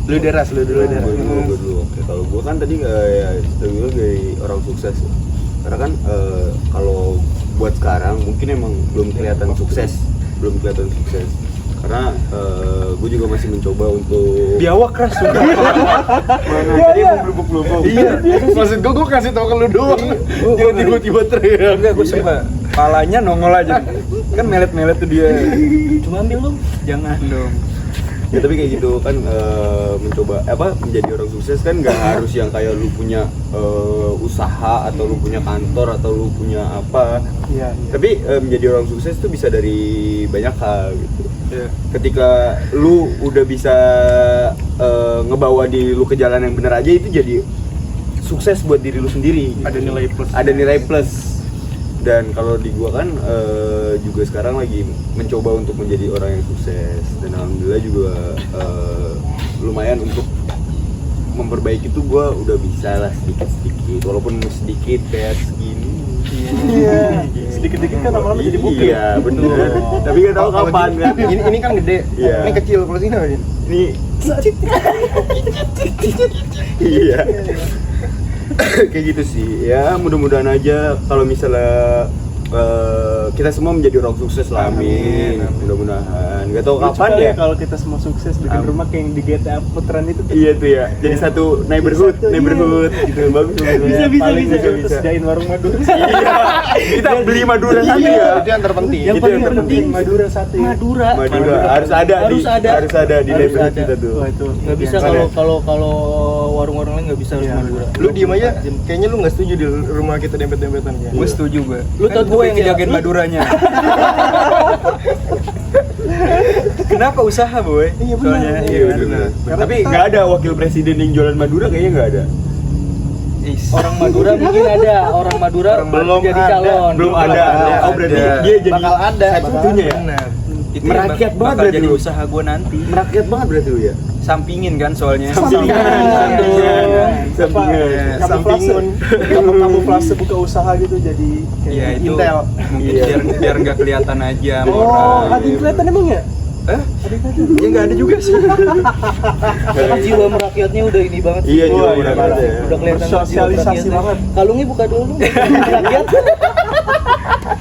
Lu deras, lu dulu deras. gue dulu. Oke, kalau gue kan tadi ya gue dari orang sukses. Karena kan kalau buat sekarang mungkin emang belum kelihatan sukses. Karena gue juga masih mencoba untuk Biawak keras sudah. Mana tadi mau blubuk-blubuk. Iya, maksud gue kasih tau ke lu doang. Jangan tiba-tiba teriak. Enggak, gue suka palanya nongol aja. Kan melet-melet tuh dia. Cuma ambil lu. Jangan dong. Ya tapi kayak gitu kan mencoba menjadi orang sukses kan nggak harus yang kayak lu punya usaha atau lu punya kantor atau lu punya apa. Iya. Tapi menjadi orang sukses tuh bisa dari banyak hal gitu. Iya. Ketika lu udah bisa ngebawa diri lu ke jalan yang benar aja, itu jadi sukses buat diri lu sendiri. Ada nilai plus. Ada nilai plus. Dan kalau di gua kan juga sekarang lagi mencoba untuk menjadi orang yang sukses, dan alhamdulillah juga lumayan untuk memperbaiki itu gua udah bisa lah sedikit walaupun sedikit kayak segini. Iya. Sedikit-sedikit kan lama-lama jadi bukit. Iya bener. Tapi nggak tahu Kalau kapan kan. Ini kan gede. Iya. Ini kecil, kalau sini apa? Ini iya. Kayak gitu sih. Ya mudah-mudahan aja kalau misalnya kita semua menjadi orang sukses lah, amin. Mudah-mudahan. Gak tahu Lucu kapan kali ya. kalau kita semua sukses bikin rumah kayak yang di GTA Putran itu tuh. Iya tuh ya. Jadi satu neighborhood Satu, iya. gitu. Bagus. Bisa Paling terus sediain warung Madura. Iya. Kita beli Madura satu Iya. ya. Itu yang terpenting. Yang Itu paling yang penting Madura satu. Ya. Madura. Madura harus ada Harus ada. di Harus neighborhood ada. kita tuh. Wah itu. Nggak bisa Iya. kalau warung-warung lain nggak bisa harus Iya. Madura. Lu diem aja, kayaknya lu nggak setuju di rumah kita dempet-dempetan ya. Gue setuju gue. Lu Kan tau gue yang kecil. ngejagain Maduranya. Kenapa usaha boy? Iya, benar. Soalnya, Iya kan? benar. Karena Tapi kita- nggak ada wakil presiden yang jualan Madura, kayaknya nggak ada. Is. Orang Madura mungkin ada, orang Madura Belum jadi ada. calon. Belum ada. Oh berarti Ada. dia jadi Bakal ada. satu-satunya ya. Benar. Itu Merakyat yang banget bakal berarti jadi lu. usaha gue nanti. Merakyat banget berarti lu ya. Sampingin kan soalnya. Sampingan. Apa? Sampingun. Kamuflase buka usaha gitu jadi kayak Iya itu Intel. mungkin Iya. biar nggak kelihatan aja sama Oh, orang. ada yang kelihatan emang ya? Eh? Ya nggak ada juga sih. Jiwa merakyatnya udah ini banget. Iya, Wah, jiwa iya, merakyat parah. ya. Udah kelihatan Bersosialisasi jiwa merakyatnya. banget. Kalungnya buka dulu. Rakyat.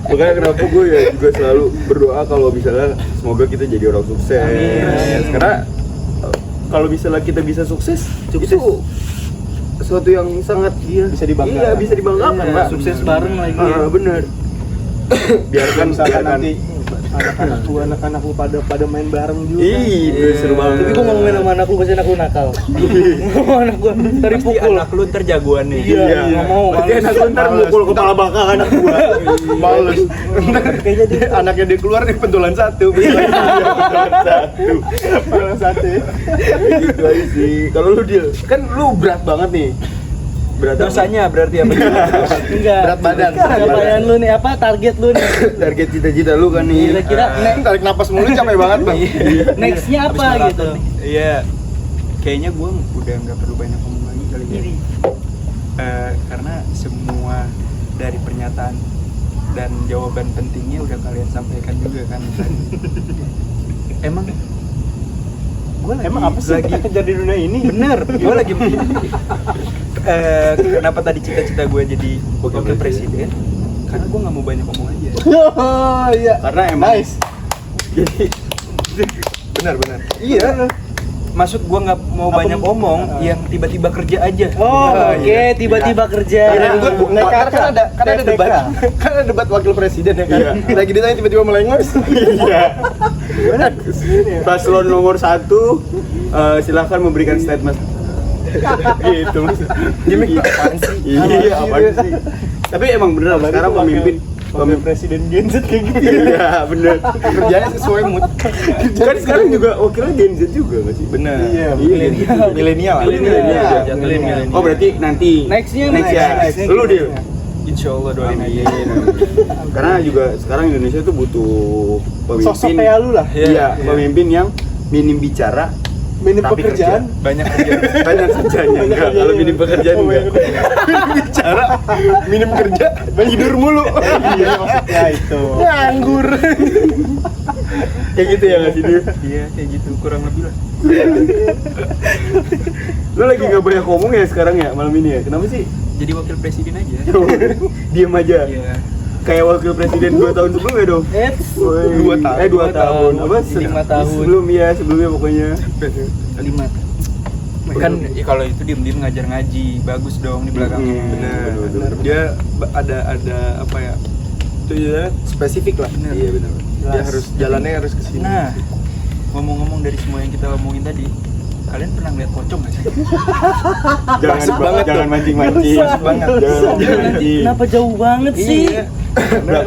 Makanya kenapa gue ya juga selalu berdoa kalau misalnya semoga kita jadi orang sukses. Amin. Karena kalau misalnya kita bisa sukses, itu sesuatu yang sangat Bisa dibanggakan. Iya, bisa dibanggakan, Iya, Pak. sukses bareng lagi. Bener. biarkan Misalkan nanti anak-anakku pada main bareng juga. Ih, seru banget. Tapi gue ngomongin sama anak lu, pasti anak lu nakal. Anak gue tadi Pasti pukul. anak lu ntar jagoan nih. Iya, nggak mau. Pasti anak lu ntar mukul kepala bakal anak gua. Males. Kayaknya dia Anaknya dia keluar nih pentolan satu. orang satu. ya. Gitu aja sih. Kalau lu deal, kan lu berat banget nih. Berat apa? Dosanya berarti apa? Enggak. Berat badan. Capaian lu nih apa? Target lu nih. Target cita-cita lu kan nih. Kira-kira Tarik napas mulu capek banget bang. nextnya apa Habis gitu? maraton nih. Iya. Kayaknya gue udah nggak perlu banyak ngomong lagi kali ya. Karena semua dari pernyataan dan jawaban pentingnya udah kalian sampaikan juga kan tadi. Emang gue Emang apa sih yang kita kejar di dunia ini? bener, gue lagi kenapa tadi cita-cita gue jadi wakil presiden? Karena gue nggak mau banyak ngomong aja. Oh iya. Karena emang Nice. jadi Benar. Iya. Maksud gue nggak mau Apa- banyak ngomong, yang tiba-tiba kerja aja. Oh, Iya, oke, iya. tiba-tiba kerja. Karena gue kan ada debat, kan ada debat wakil presiden ya kan. Iya. Lagi ditanya tiba-tiba melengos. iya. Paslon nomor 1 silakan memberikan statement. Gitu mas. Gimik apaan sih? Iya, apaan sih? Tapi emang bener sekarang pemimpin presiden Gen Z kayak gitu. Iya, bener. Kerjanya sesuai mood. Kan sekarang juga wakilnya Gen Z juga nggak sih? Bener. Iya, Gen Z. Milenial. Milenial. Oh berarti nanti Nextnya next ya. next. Lu deal. Insya Allah doain aja. Karena juga sekarang Indonesia tuh butuh pemimpin. Sosok kayak lu lah. Iya, pemimpin yang minim bicara, Minim tapi pekerjaan. Banyak kerja. banyak kerjanya. Enggak, kalau minim pekerjaan Oh, enggak. Bicara, minim kerja, tidur mulu. Iya maksudnya itu. Nganggur. Kayak gitu ya nggak sih dia? Iya, kayak gitu kurang lebih lah. Lu lagi nggak banyak ngomong ya sekarang ya malam ini ya? Kenapa sih? Jadi wakil presiden aja. Diem aja. Iya. Kayak wakil presiden 2 tahun sebelumnya dong. Woi. 2 tahun. 2 tahun. Apa? 5 tahun. Sebelumnya pokoknya. 5. Kan kalau itu diem-diem ngajar ngaji, bagus dong di belakangnya. Bener. Dia ada apa ya? itu ya spesifik lah. Iya benar. Dia harus jalannya harus ke sini. Nah, ngomong-ngomong dari semua yang kita omongin tadi, kalian pernah ngeliat pocong nggak sih? Masuk banget jangan tuh. mancing-mancing. Masuk banget. Jangan mancing. Kenapa jauh banget sih? Iya.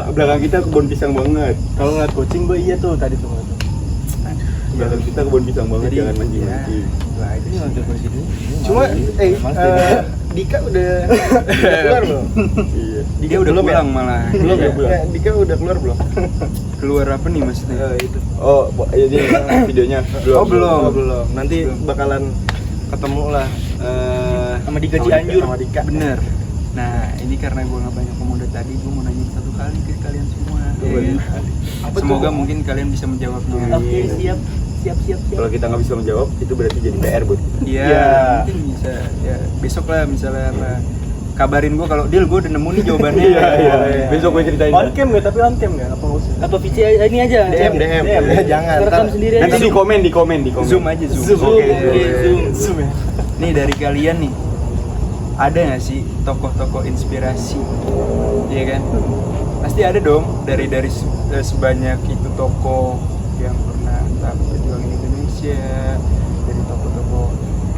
Belakang kita kebun pisang banget. Kalau ngeliat kucing gue iya tuh tadi tuh. Belakang kita kebun pisang banget, Jadi, jangan mancing-mancing. Nah, itu sih untuk posisi. Cuma Dika udah keluar belum? Iya. Dia udah belum ya? pulang malah. Belum ya? Belum. Dika udah keluar belum? Keluar apa nih maksudnya? Itu. Oh, ini videonya Oh belum. Nanti bakalan ketemu lah Sama Dika Cianjur. sama Dika. Bener. Nah, ini karena gue nggak banyak ngomong dari tadi, gue mau nanya satu kali ke kalian semua. Ya kan? Semoga mungkin kalian bisa menjawabnya. Oke, siap. Kalau kita nggak bisa menjawab, itu berarti jadi PR buat kita. Iya, Ya. mungkin bisa. Ya, besok lah misalnya apa. Kabarin gue kalau Dil, gue udah nemu nih jawabannya. Iya. Besok gue ceritain. On cam nggak? Tapi on cam nggak? Apa nggak usah? Apa VC ini aja? DM. Jangan. Rekam ntar- sendiri Nanti aja. di komen. Zoom aja, zoom. Zoom, Oke. oke, zoom. Zoom ya. Nih dari kalian nih, ada nggak sih tokoh-tokoh inspirasi? Iya kan? Pasti ada dong dari sebanyak itu tokoh yang pernah entah berjuang di Indonesia, dari tokoh-tokoh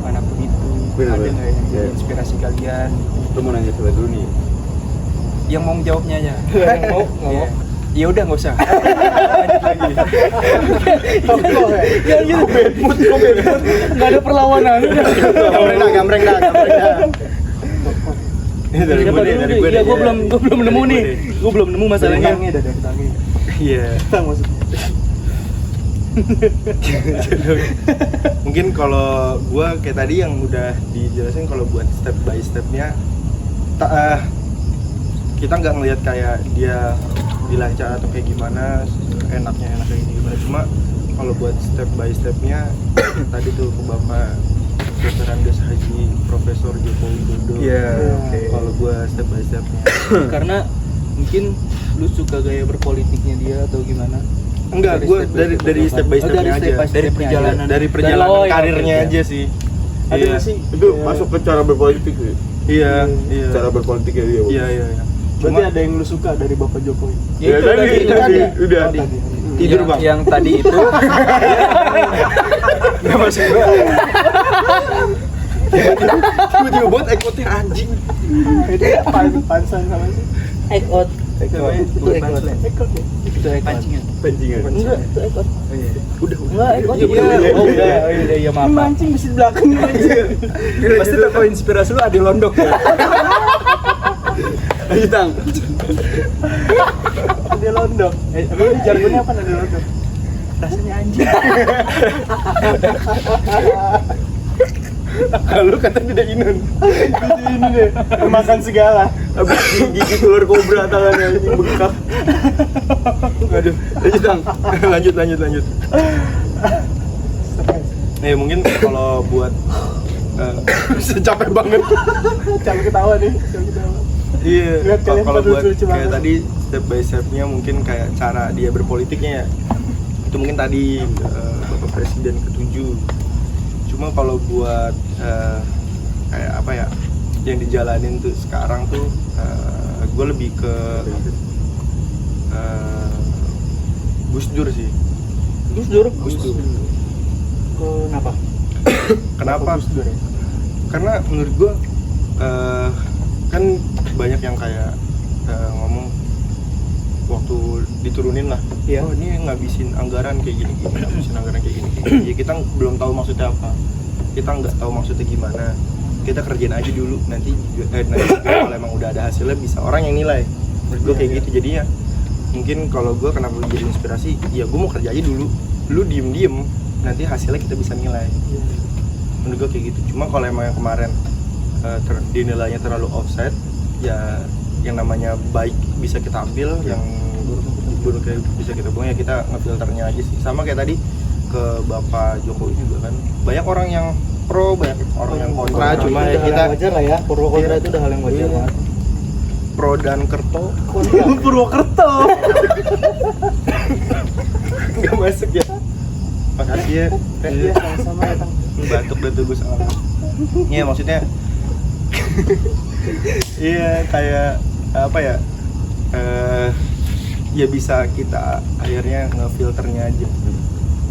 manapun itu. Benar, Ada benar. nggak yang jadi Ya. inspirasi kalian? Lu mau nanya siapa dulu nih? Yang mau jawabnya aja. Mau? Iya. Ya udah nggak usah. Lanjut lagi. Ya gitu. Enggak ada perlawanan. Gambreng dah. Ini dari Siapa gue deh, dulu dari nih? gue Iya, deh. gue belum nemu nih. Gue belum nemu masalahnya. Tangnya dari tangnya. Iya. Tang maksudnya. Mungkin kalau gue kayak tadi yang udah dijelasin, kalau buat step by stepnya kita nggak ngelihat kayak dia dilancar atau kayak gimana, enaknya kayak gimana. Cuma kalau buat step by stepnya tadi tuh ke Bapak Dr. Andes Haji Profesor Joko Widodo. Iya, Oke. Kalau gue step by stepnya Karena mungkin lu suka gaya berpolitiknya dia atau gimana? enggak, gue dari step by Oh, stepnya dari aja. step by Dari stepnya perjalanan. aja. Dari perjalanan Oh, ya, karirnya oke, oke. aja sih. Ada Iya. nggak sih? Itu masuk ke cara berpolitik sih. Iya. Cara berpolitiknya dia. Iya. Berarti ada yang lu suka dari Bapak Jokowi? Ya, itu tadi. Udah. Oh, tadi. Tidur, Bang. Yang tadi itu nggak masuk gue. Tiba-tiba buat ekotnya anjing. Itu pansan sama sih. Egg out. Itu egg out. Ekor ya. Itu egg out. Pancingan. Pancingan. Enggak, itu egg out. Oh, iya. Enggak, egg out. Iya, Iya, iya, oh udah, iya maaf. Pak. Mancing bisa di belakang aja. Pasti tokoh inspirasi lu Ade Londok ya. Ayo Tang. Ada londok. Emang ini jargonnya apa ada londok? Rasanya anjing. Kalau kata tidak inun. Ini deh, makan segala. Habis gigit ular kobra tangannya anjing bengkak. Aduh. Ayo Tang. lanjut. Nih mungkin kalau buat capek banget. Jangan ketawa nih, jangan ketawa. Iya. Lihat kalian Kalau pada buat lucu kayak banget. tadi step by stepnya mungkin kayak cara dia berpolitiknya ya. Itu mungkin tadi Bapak Presiden ke-7. Cuma kalau buat kayak apa ya yang dijalanin tuh sekarang tuh gue lebih ke Gus Dur sih. Gus Dur. Kenapa? Kenapa? Gus Dur ya? Karena menurut gue kan banyak yang kayak ngomong waktu diturunin lah, Iya. oh ini ngabisin anggaran kayak gini, ngabisin anggaran kayak gini. Ya kita belum tahu maksudnya apa, kita nggak tahu maksudnya gimana. Kita kerjain aja dulu, nanti kalau emang udah ada hasilnya bisa orang yang nilai. Menurut gue kayak gitu. Jadinya mungkin kalau gue kenapa jadi inspirasi, ya gue mau kerja aja dulu, lu diem nanti hasilnya kita bisa nilai. Menurut gue kayak gitu. Cuma kalau emang yang kemarin dinilainya terlalu offset, ya yang namanya baik bisa kita ambil, yang buruk bisa kita buang, ya kita ngefilternya aja sih. Sama kayak tadi ke Bapak Jokowi juga kan, banyak orang yang pro, banyak orang yang kontra. Cuma ya kita wajar lah ya, pro kontra itu udah hal yang wajar Iya. banget. pro dan kerto Purwokerto. nggak masuk ya. Makasih ya. Iya, sama-sama ya, Tang. Batuk dah tuh gue salah. Iya maksudnya iya kayak apa ya, ya bisa kita akhirnya ngefilternya aja.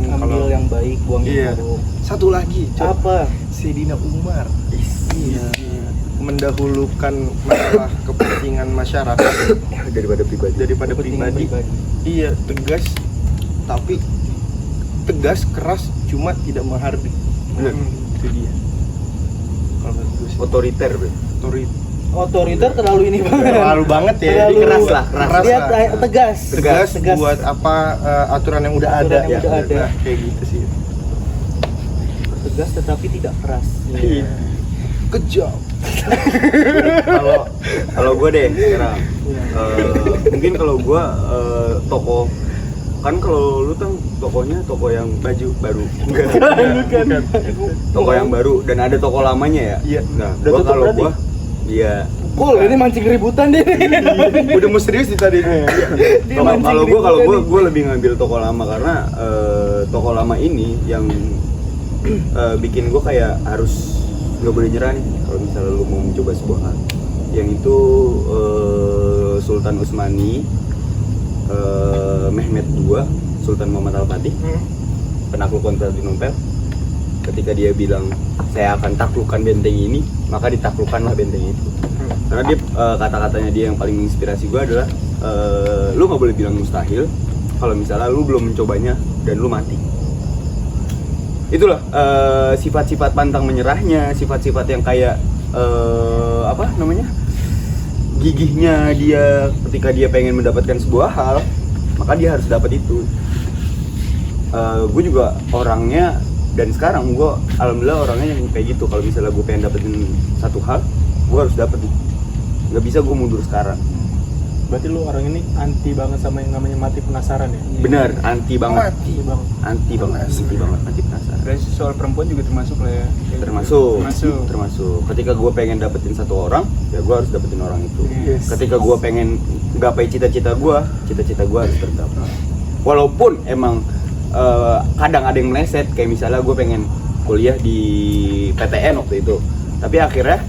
Ambil yang baik, buang Iya. yang buruk. Satu lagi, Cok. Apa? Sedina Umar. Iya. Mendahulukan masalah kepentingan masyarakat daripada pribadi. daripada Kepentingan pribadi. Iya, tegas tapi tegas keras cuma tidak menghardik. Benar. Itu dia. Kalau menurut gue sih. Otoriter, bro. Otoriter terlalu ini banget. Terlalu banget ya. Terlalu Jadi keras lah, keras Dia lah. tegas. Tegas buat apa aturan yang udah Aturan ada yang udah ada. Nah, kayak gitu sih. Tegas tetapi tidak keras. Iya. Kejam. Kalau gue deh sekarang mungkin kalau gue tokoh kan kalau lu kan tokohnya tokoh yang baju baru Bukan. tokoh yang baru dan ada tokoh lamanya ya. Iya. Nah, Udah gua tutup kalau berarti? gua iya. Cool, ini mancing ributan deh. Udah mau serius nih tadi. Dia mancing Kalau ributan nih. gua lebih ngambil tokoh lama karena tokoh lama ini yang bikin gua kayak harus nggak boleh nyerah nih kalau misalnya lu mau mencoba sebuah hal. Yang itu Sultan Utsmani, Mehmet II, Sultan Muhammad Al-Fatih, penakluk Konstantinopel. Ketika dia bilang saya akan taklukkan benteng ini, maka ditaklukkanlah benteng itu. Karena dia kata-katanya dia yang paling menginspirasi gue adalah lu nggak boleh bilang mustahil kalau misalnya lu belum mencobanya dan lu mati. Itulah sifat-sifat pantang menyerahnya, sifat-sifat yang kayak apa namanya, gigihnya dia ketika dia pengen mendapatkan sebuah hal, maka dia harus dapat itu. Gue juga orangnya, dan sekarang gue alhamdulillah orangnya yang kayak gitu. Kalau misalnya gue pengen dapetin satu hal, gue harus dapetin, nggak bisa gue mundur sekarang. Berarti lu orang ini anti banget sama yang namanya mati penasaran ya? Bener, anti banget, Anti banget. anti banget, anti penasaran. Dan soal perempuan juga termasuk lah ya. Termasuk ketika gue pengen dapetin satu orang, ya gue harus dapetin orang itu. Yes. Ketika gue pengen gapai cita-cita gue harus tergapai. Walaupun emang kadang ada yang meleset, kayak misalnya gue pengen kuliah di PTN waktu itu, tapi akhirnya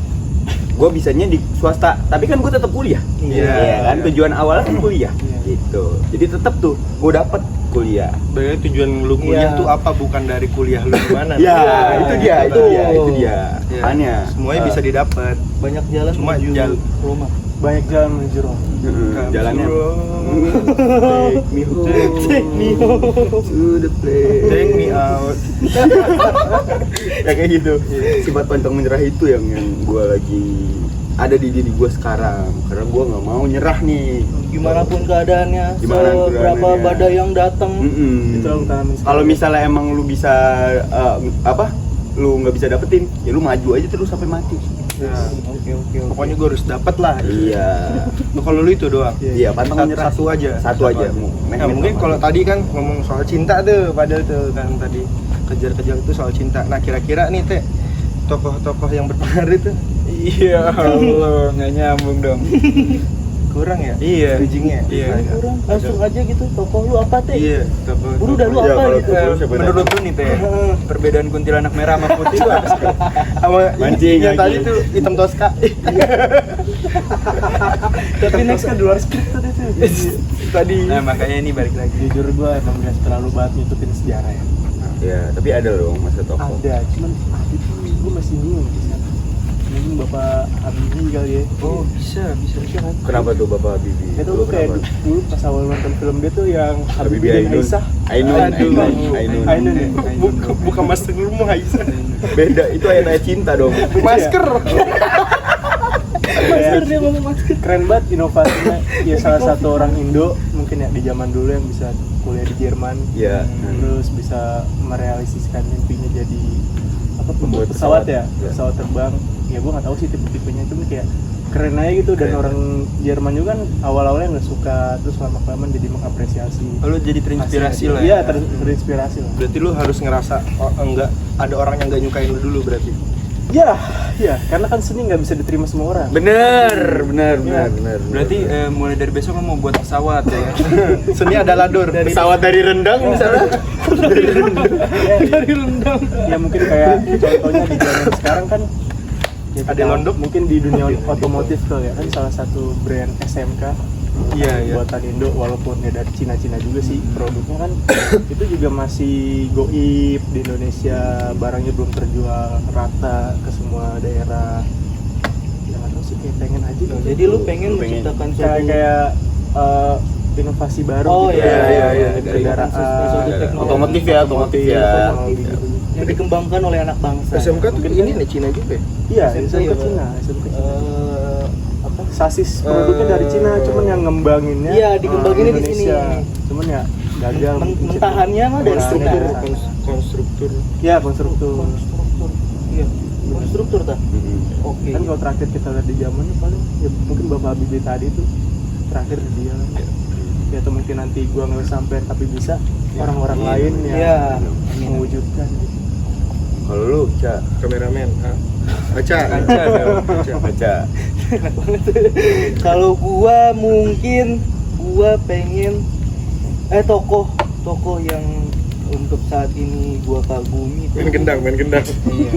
gue bisanya di swasta, tapi kan gue tetap kuliah. Iya. Kan tujuan awalnya kan kuliah, gitu. Jadi tetap tuh gue dapet kuliah. Sebenarnya tujuan lu kuliah Iya. tuh apa, bukan dari kuliah lu gimana. Ya, itu dia. Iya. Makanya Semuanya bisa didapat. Banyak jalan Cuma menuju jalan. rumah. Banyak jalan menuju Roma. jalannya. Take me home. To the place. Take me out. Ya kayak gitu. Sifat pantang menyerah itu yang gue lagi ada di diri gue sekarang, karena gue nggak mau nyerah nih. Gimana pun keadaannya, Gimana pun seberapa keadaannya. badai yang datang. Itu yang tanamin Kalau misalnya emang lu bisa lu nggak bisa dapetin, ya lu maju aja terus sampai mati. Nah, Oke. pokoknya gue harus dapat lah. Iya. Nah, kalau lu itu doang. Iya, pantang menyerah. Satu aja. Satu aja. Nah, mungkin kalau tadi kan ngomong soal cinta tuh, padahal tuh kan tadi kejar-kejar itu soal cinta. Nah, kira-kira nih Teh, tokoh-tokoh yang berpengaruh tuh Iya Allah, nggak nyambung dong. kurang ya? Iya. Bridgingnya? Iya. Kurang, langsung aja gitu. Tokoh lu apa teh? Iya, tokoh. Buru dah lu Iya, apa kalau gitu. tokoh siapa Menurut lu nih Teh, perbedaan kuntilanak merah sama putih itu apa sih? Sama Mancing, yang tadi mancing. tuh hitam toska. tapi next kan di luar skrip tadi tuh. Tadi. Nah makanya ini balik lagi. Jujur gue emang gak terlalu banget ngikutin sejarah ya. Ya, tapi ada dong masa tokoh. Ada, cuman itu gue masih bingung sih. Mungkin Bapak Habibie kali ya. Oh, bisa kan. Kenapa tuh Bapak Habibie? Itu lu kayak dulu pas awal nonton film dia tuh yang Habibie dan Ainun. Aisyah. Ainun. Ya? Bukan Master Guru Aisyah. Beda, itu ayat-ayat cinta dong. Masker. Masker dia ngomong masker. Keren banget inovasinya. Ya salah satu orang Indo mungkin ya di zaman dulu yang bisa kuliah di Jerman. Iya. Terus bisa merealisasikan mimpinya jadi apa Pembuat pesawat pesawat. ya, Ya. pesawat terbang. Ya gue nggak tahu sih tipe-tipenya, cuma kayak keren aja gitu. Dan Keren. orang Jerman juga kan awal-awalnya nggak suka, terus lama-kelamaan jadi mengapresiasi. Lu jadi terinspirasi lah. Iya, ya. terinspirasi lah. Berarti lu harus ngerasa enggak ada orang yang enggak nyukain lu dulu berarti. Ya, karena kan seni nggak bisa diterima semua orang. Bener. Berarti mulai dari besok lu mau buat pesawat ya. Seni adalah dor. pesawat dari rendang misalnya. Dari rendang. Ya mungkin kayak contohnya di zaman sekarang kan ya Ada kita londok? mungkin di dunia otomotif tuh ya kan salah satu brand SMK Iya. buatan Indo, walaupun ya dari Cina-Cina juga sih produknya kan itu juga masih goib di Indonesia, barangnya belum terjual rata ke semua daerah. Ya nggak tahu sih, kayak pengen aja gitu. Jadi lu pengen menciptakan suatu kayak inovasi baru Oh, gitu. iya. Dari kendaraan, Suatu teknologi. Otomotif ya, otomotif ya. teknologi gitu. yang dikembangkan oleh anak bangsa. SMK tuh Mungkin ini kan- nih Cina juga ya? Iya, SMK SMK ya, Cina, SMK Cina. Apa? Sasis produknya dari Cina, cuman yang ngembanginnya Iya, digembanginnya di Indonesia. sini. Cuman ya gagal. mungkin Mentahannya mah dari Mentahannya Cina. dari Cina. konstruktur. Iya, konstruktur. Konstruktur. Iya, konstruktur tah. Oke. Kan kalau terakhir kita lihat di zamannya paling ya mungkin Bapak Habibie tadi itu terakhir dia. Ya atau mungkin nanti gua nggak sampai tapi bisa orang-orang lain yang Iya. mewujudkan. Kalau lu, Ca, Kameramen. Aca. Ca. Enak banget. Kalau gua mungkin gua pengen tokoh yang untuk saat ini gua kagumi tuh. Main gendang. Iya.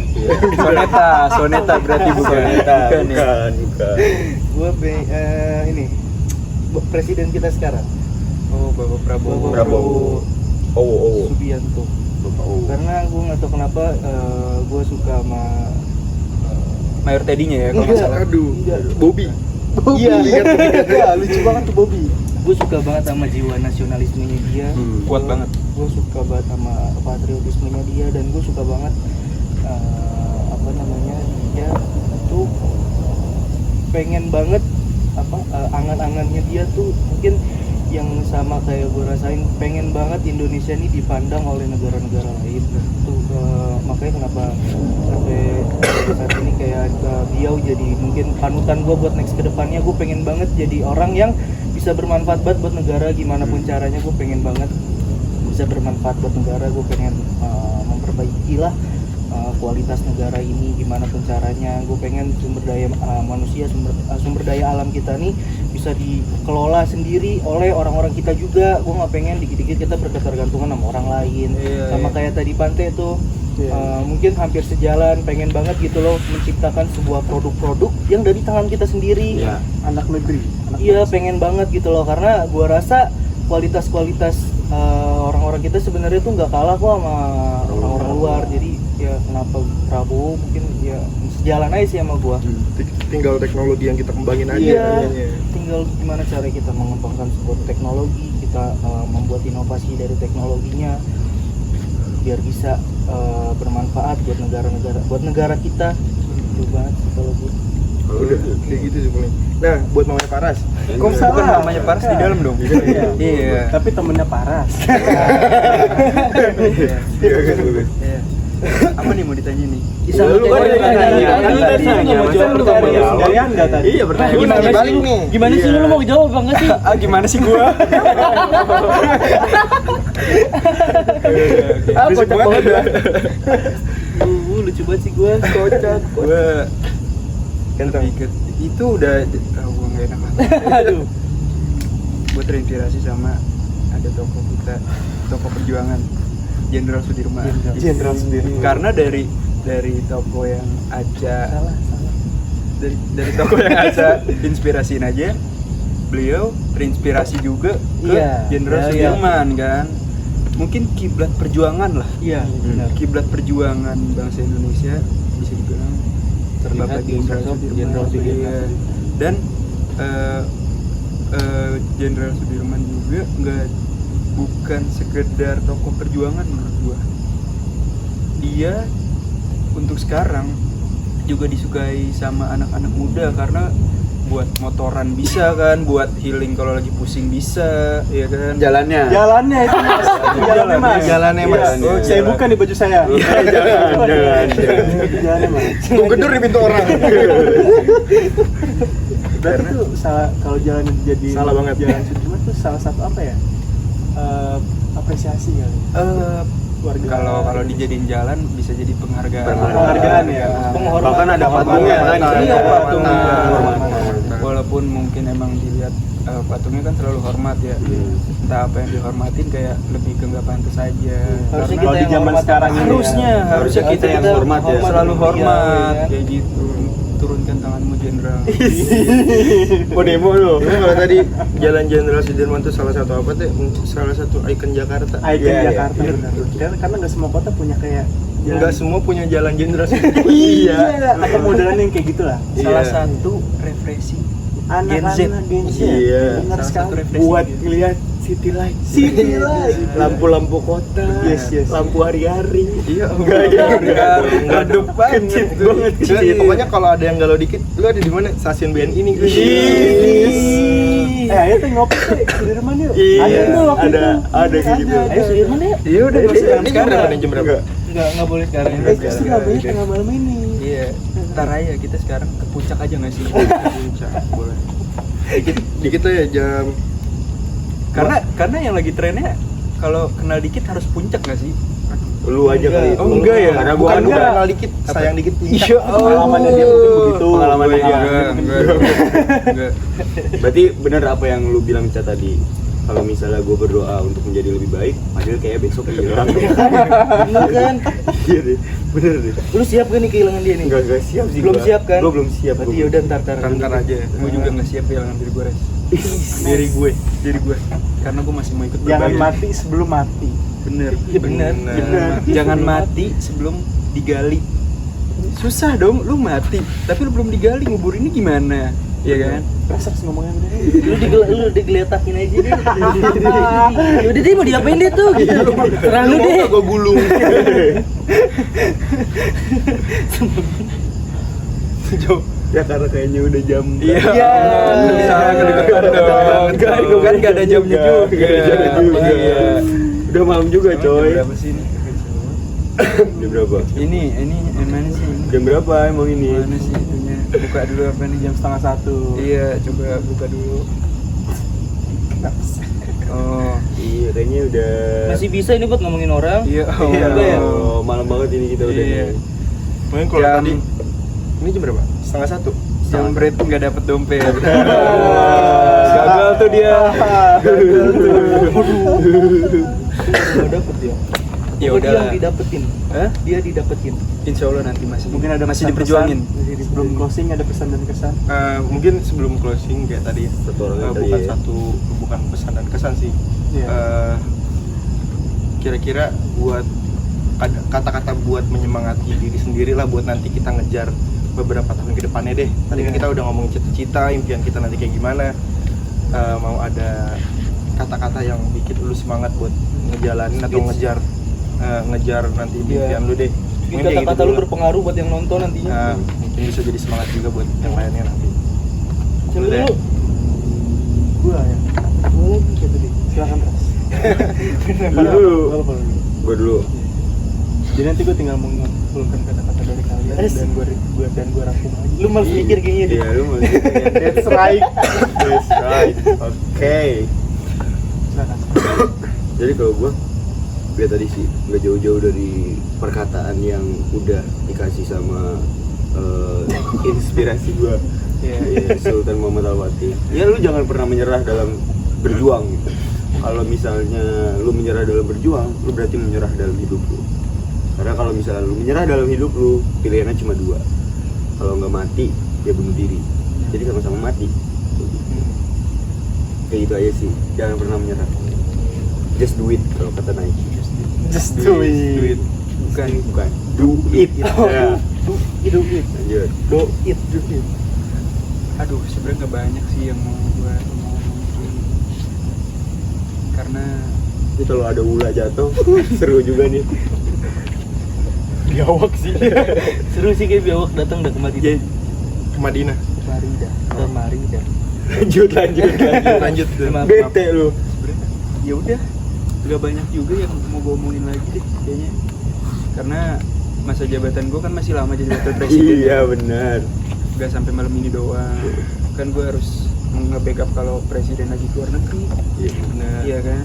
Soneta berarti bukan. Bukan ya. Bukan. Gua ini presiden kita sekarang. Oh, Bapak Prabowo. Prabowo. Oh. Subianto. Karena gua nggak tahu kenapa gua suka sama Mayor Teddy-nya ya kalau nggak salah. Aduh. Enggak. Bobby. Iya, Iya, lucu banget tuh Bobby. gue suka banget sama jiwa nasionalismenya dia. Kuat banget. Gue suka banget sama patriotismenya dia, dan gue suka banget dia tuh pengen banget angan-angannya dia tuh mungkin yang sama kayak gue rasain, pengen banget Indonesia ini dipandang oleh negara-negara lain tuh. Makanya kenapa sampai saat ini kayak beliau jadi mungkin panutan gue buat next kedepannya. Gue pengen banget jadi orang yang bisa bermanfaat banget buat negara, gimana pun caranya. Gue pengen banget bisa bermanfaat buat negara. Gue pengen memperbaiki lah kualitas negara ini gimana pun caranya. Gue pengen sumber daya manusia, sumber daya alam kita nih bisa dikelola sendiri oleh orang-orang kita juga. Gue nggak pengen dikit-dikit kita berketergantungan sama orang lain. Sama kayak tadi Pante tuh. Mungkin hampir sejalan, pengen banget gitu loh menciptakan sebuah produk-produk yang dari tangan kita sendiri. Anak negeri. Iya, pengen banget gitu loh, karena gua rasa kualitas orang-orang kita sebenarnya tuh nggak kalah kok sama orang-orang luar. Jadi ya kenapa Prabowo mungkin ya sejalan aja sih sama gua. Tinggal teknologi yang kita kembangin aja. Iya, tinggal gimana cara kita mengembangkan sebuah teknologi, kita membuat inovasi dari teknologinya biar bisa bermanfaat buat negara kita. Itu banget sih kalau gue. Udah kayak gitu sih paling. Nah, buat mamanya Paras. Kok bukan namanya Paras di dalam dong? Iya. Tapi temennya Paras. Iya. Apa nih mau ditanya nih? Lu kan tadi nanya, kan lu tadi nggak mau jawab pertanyaan. dari Anda tadi. Iya, pertanyaan Gimana gimana balik nih? Gimana sih lu mau jawab apa enggak sih? Gimana sih gua? Berisik banget dah. Lucu banget sih gue. Kocak. Gua Kentang. itu udah gua nggak enak banget. Aduh. Gua terinspirasi sama ada tokoh kita, tokoh perjuangan Jenderal Sudirman. Jenderal sendiri. Karena dari tokoh yang aja dari tokoh yang aja inspirasiin aja, beliau terinspirasi juga ke Iya, Jenderal iya. Sudirman kan. Mungkin kiblat perjuangan lah. Iya, benar. Kiblat perjuangan bangsa Indonesia bisa dibilang terdapat di sosok Jenderal Sudirman. Iya. Dan Jenderal Sudirman juga bukan sekedar tokoh perjuangan menurut gua. Dia untuk sekarang juga disukai sama anak-anak muda karena buat motoran bisa kan, buat healing kalau lagi pusing bisa, ya kan. Jalannya Jalannya itu Mas. Jalannya Mas. Jalannya, Mas. Iya. Oh, saya buka nih baju saya. Jalannya Mas. Gua gedor di pintu orang. Berarti itu salah, kalau jalan jadi Salah banget. Jalan Sudirman itu salah satu apa ya? Apresiasi kali. Warga. Kalau dijadiin jalan bisa jadi penghargaan. Penghargaan ya. Penghormatan. bahkan ada patungnya kan. Iya, patungnya. Penghormatan. Walaupun mungkin emang dilihat patungnya kan terlalu hormat ya. Entah apa yang dihormatin kayak lebih ke nggak pantas aja. Harusnya Karena kalau di yang zaman hormat. sekarang ini harusnya kita yang hormat ya. Selalu beliau, hormat ya. kayak gitu. turunkan tanganmu jenderal. Oh demo lo. Kalau tadi Jalan Jenderal Sudirman tuh salah satu apa tuh? Salah satu ikon Jakarta. Icon Iya, Jakarta iya. benar. Karena nggak semua kota punya kayak Enggak semua punya Jalan Jenderal Sudirman. Iya, atau modelan yang kayak gitulah. Salah Iya. satu refreshing Anak-anak Gen Z. Iya. Benar Salah sekali. satu refreshing Buat gitu. lihat city light. Lampu-lampu kota, Yes, yes. lampu hari-hari. Iya, enggak redup banget banget. Pokoknya kalau ada yang galau dikit, lu ada di mana? Stasiun BNI nih. Ayo tuh ngopi deh, Sudirman yuk. Iya, Ada tuh waktu ada itu. kayak gitu. Ayo Sudirman ya. Iya udah Ini nggak usah jam sekarang. berapa nih, jam berapa? Nggak boleh sekarang. Justru nggak boleh tengah malam ini. Iya, ntar aja kita sekarang ke puncak aja nggak sih? Puncak, boleh. Dikit lah ya jam. Karena yang lagi trennya kalau kenal dikit harus puncak nggak sih? Lu aja kali itu. Oh enggak ya? Karena gua Bukan enggak. kenal dikit, sayang dikit. Iya, Pengalamannya dia mungkin begitu. Pengalamannya dia. Enggak. Berarti bener apa yang lu bilang Ca tadi. Kalau misalnya gue berdoa untuk menjadi lebih baik, padahal kayak besok hilang. Bener kan? Iya deh, bener deh. Lu siap gak nih kehilangan dia nih? Enggak siap sih. Belum gua. siap kan? Gua belum siap. Berarti gua. yaudah ntar. Ntar aja. Gue juga nggak siap kehilangan diri gue, Res. Diri gue. Karena gue masih mau ikut Jangan berbagi. mati sebelum mati. Bener. Iya bener. Jangan mati sebelum digali. Susah dong, lu mati, tapi lu belum digali, nguburinnya gimana? Iya kan? Rasa ngomongnya bener. Lu digeletakin aja deh. Yaudah deh mau diapain deh tuh gitu. Terang lu deh. Gue gulung. Jauh. Ya karena kayaknya udah jam. Iya. Iya. Salah kedeketan dong. Kan gak ada jamnya juga. Nggak ada jamnya juga. Iya. Udah malam juga coy. Berapa sih ini? Jam berapa? Ini mana sih? Jam berapa emang ini? Mana sih itunya? Buka dulu apa nih? Jam 12:30. Iya, coba buka dulu. Oh, Iya kayaknya udah. Masih bisa ini buat ngomongin orang. iya. Iya. Enggak ya? Oh, malam banget ini kita udah. Iya. nih. Mungkin kalau Jam- tadi ini jam berapa? 1:30. Jambret nggak dapet dompet. Gagal tuh dia. Gak dapet ya. Ya Oh, dia udah. yang didapetin. Hah? Dia didapetin. Insya Allah nanti masih Mungkin ada masih pesan-pesan. diperjuangin. Sebelum closing ada pesan dan kesan. Mungkin sebelum closing kayak tadi ya. Satu orang yang tadi bukan ya. bukan pesan dan kesan sih. Iya. Kira-kira buat kata-kata buat menyemangati diri sendiri lah buat nanti kita ngejar beberapa tahun ke depannya deh. Tadi kan Iya. kita udah ngomongin cita-cita, impian kita nanti kayak gimana. Mau ada kata-kata yang bikin lu semangat buat ngejalanin atau ngejar nanti impian lu deh. Mungkin kayak kata-kata gitu lu dulu. berpengaruh buat yang nonton nantinya. Mungkin bisa jadi semangat juga buat yang lainnya nanti. Coba Dulu deh. dulu. Gua ya. Boleh gitu deh. Silakan Ras. Lu dulu. Gua apa dulu? Gua dulu. Jadi nanti gue tinggal mengumpulkan kata-kata dari kalian dan gue rangkum aja. Lu malah mikir kayaknya deh. Iya, lu masih. That's right. That's right. Oke. Silakan. Jadi kalau gua lihat tadi sih nggak jauh-jauh dari perkataan yang udah dikasih sama inspirasi gua. Iya. Sultan Muhammad Al-Fatih. Ya lu jangan pernah menyerah dalam berjuang gitu. Kalau misalnya lu menyerah dalam berjuang, lu berarti menyerah dalam hidup lu. Karena kalau misalnya lu menyerah dalam hidup lu, pilihannya cuma dua. Kalau nggak mati, ya bunuh diri. Jadi sama-sama mati. Kayak gitu aja sih. Jangan pernah menyerah. Just do it kalau kata Nike. Just do it. Bukan. Do it. Ya. Do it. Lanjut. Do it. Do it. Aduh, sebenarnya nggak banyak sih yang mau gue ngomongin. Karena Ini kalau ada ular jatuh, seru juga nih. Biawak sih. Seru sih kayak biawak datang udah kemari. Ke Madinah. Mari dah. Kemari dah. Lanjut. Lanjut deh. Maaf. Bete lu. sebenarnya ya udah nggak banyak juga yang mau gue omongin lagi deh kayaknya. Karena masa jabatan gue kan masih lama jadi wakil presiden. Iya benar. Gak sampai malam ini doang. Kan gue harus nge-backup kalau presiden lagi keluar negeri. Iya. Bener. Iya kan?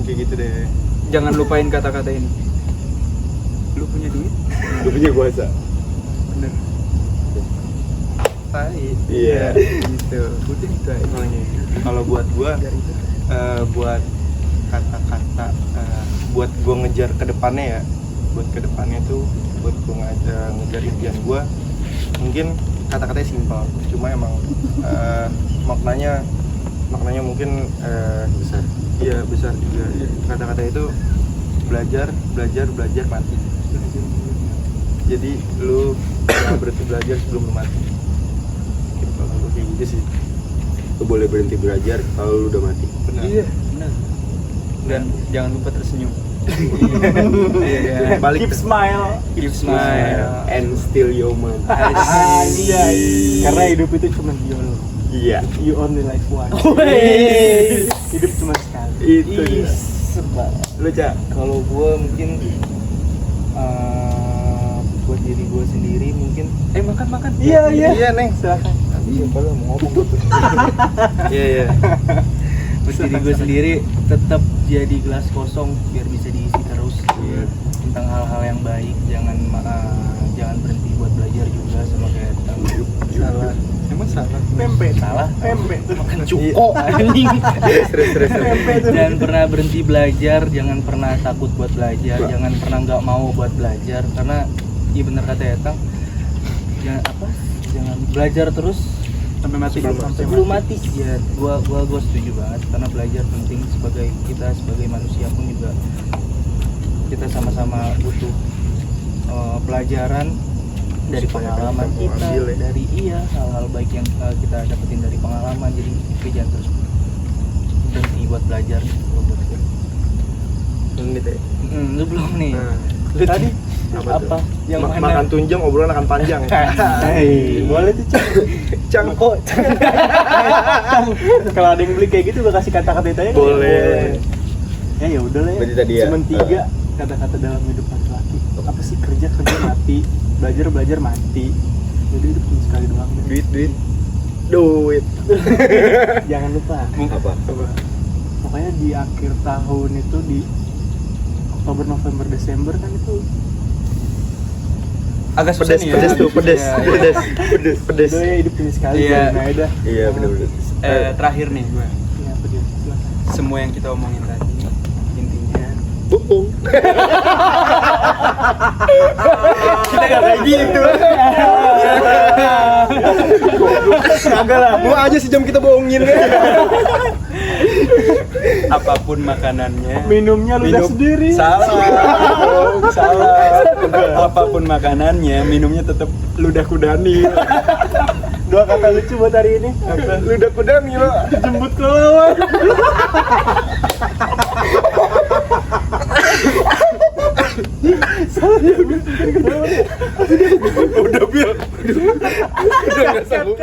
Kayak gitu deh. Jangan lupain kata-kata ini. Lu punya duit? Lu punya kuasa. Bener. Baik. Iya. Gitu. Udah itu aja. Kalau buat gua Dari itu. buat kata-kata buat gua ngejar ke depannya ya. Buat ke depannya tuh buat gue ngejar impian gue. Mungkin kata-katanya simpel, cuma emang maknanya mungkin besar. iya besar juga. Kata-kata itu belajar mati. Jadi lu jangan berhenti belajar sebelum lu mati. Mungkin kalau lu kayak gitu sih. Lu boleh berhenti belajar kalau lu udah mati. Benar. Iya, benar. Dan jangan lupa tersenyum. Iya. Balik Keep smile. Keep smile. And still your man. Iya. Karena hidup itu cuma YOLO. Iya. You only live once. Wih. Hidup cuma sekali. Itu dia. Sebab. Lu Cak. Kalau gue mungkin buat diri gue sendiri mungkin makan. Iya, Neng. Silakan. Siapa lu mau ngomong gitu. Iya. buat diri gue sendiri tetap jadi gelas kosong biar bisa diisi terus. Tentang hal-hal yang baik, jangan berhenti buat belajar juga sama kayak Salah. Emang salah. Pempek. salah Pempek tuh. makan cuko anjing. Terus. Pempek tuh. Jangan pernah berhenti belajar, jangan pernah takut buat belajar, jangan pernah nggak mau buat belajar, karena iya bener kata Etang, jangan belajar terus Sampai mati. sebelum mati. Ya gua setuju banget, karena belajar penting sebagai manusia pun juga kita sama-sama butuh pelajaran dari pengalaman kita, ambil ya. dari hal-hal baik yang kita dapetin dari pengalaman. Jadi jangan terus berhenti buat belajar kalau buat gue. Menit ya. Lu belum nih. Nah, Lu tadi apa apa? tuh? Yang mana? Makan tunjang obrolan akan panjang. Hei, boleh tuh Cang. Cang kok. Kalau ada yang beli kayak gitu gue kasih kata-kata itu aja. nggak? Boleh. Ya udah lah ya. Berarti tadi ya, Cuman 3 kata-kata dalam hidup laki-laki. Apa sih? Kerja mati, belajar mati. Jadi hidup cuma sekali doang. Duit. Jangan lupa. Apa? Pokoknya di akhir tahun itu di Oktober, November, Desember kan itu Agak susah nih ya. Pedes. udah ya hidup cuma sekali. Iya. Nah, udah. Iya benar-benar. Terakhir nih gue. Ya, apa dia? Silakan. Semua yang kita omongin tadi intinya Bohong. Kita gak kayak gitu. Kagak lah. Mau aja sejam kita bohongin. apapun makanannya, Minumnya ludah sendiri. salah. Apapun makanannya, minumnya tetap ludah kudani. 2 kata lucu buat hari ini. Ludah kudani lo. Jemput kelawar. Udah Bil. Udah gak sanggup.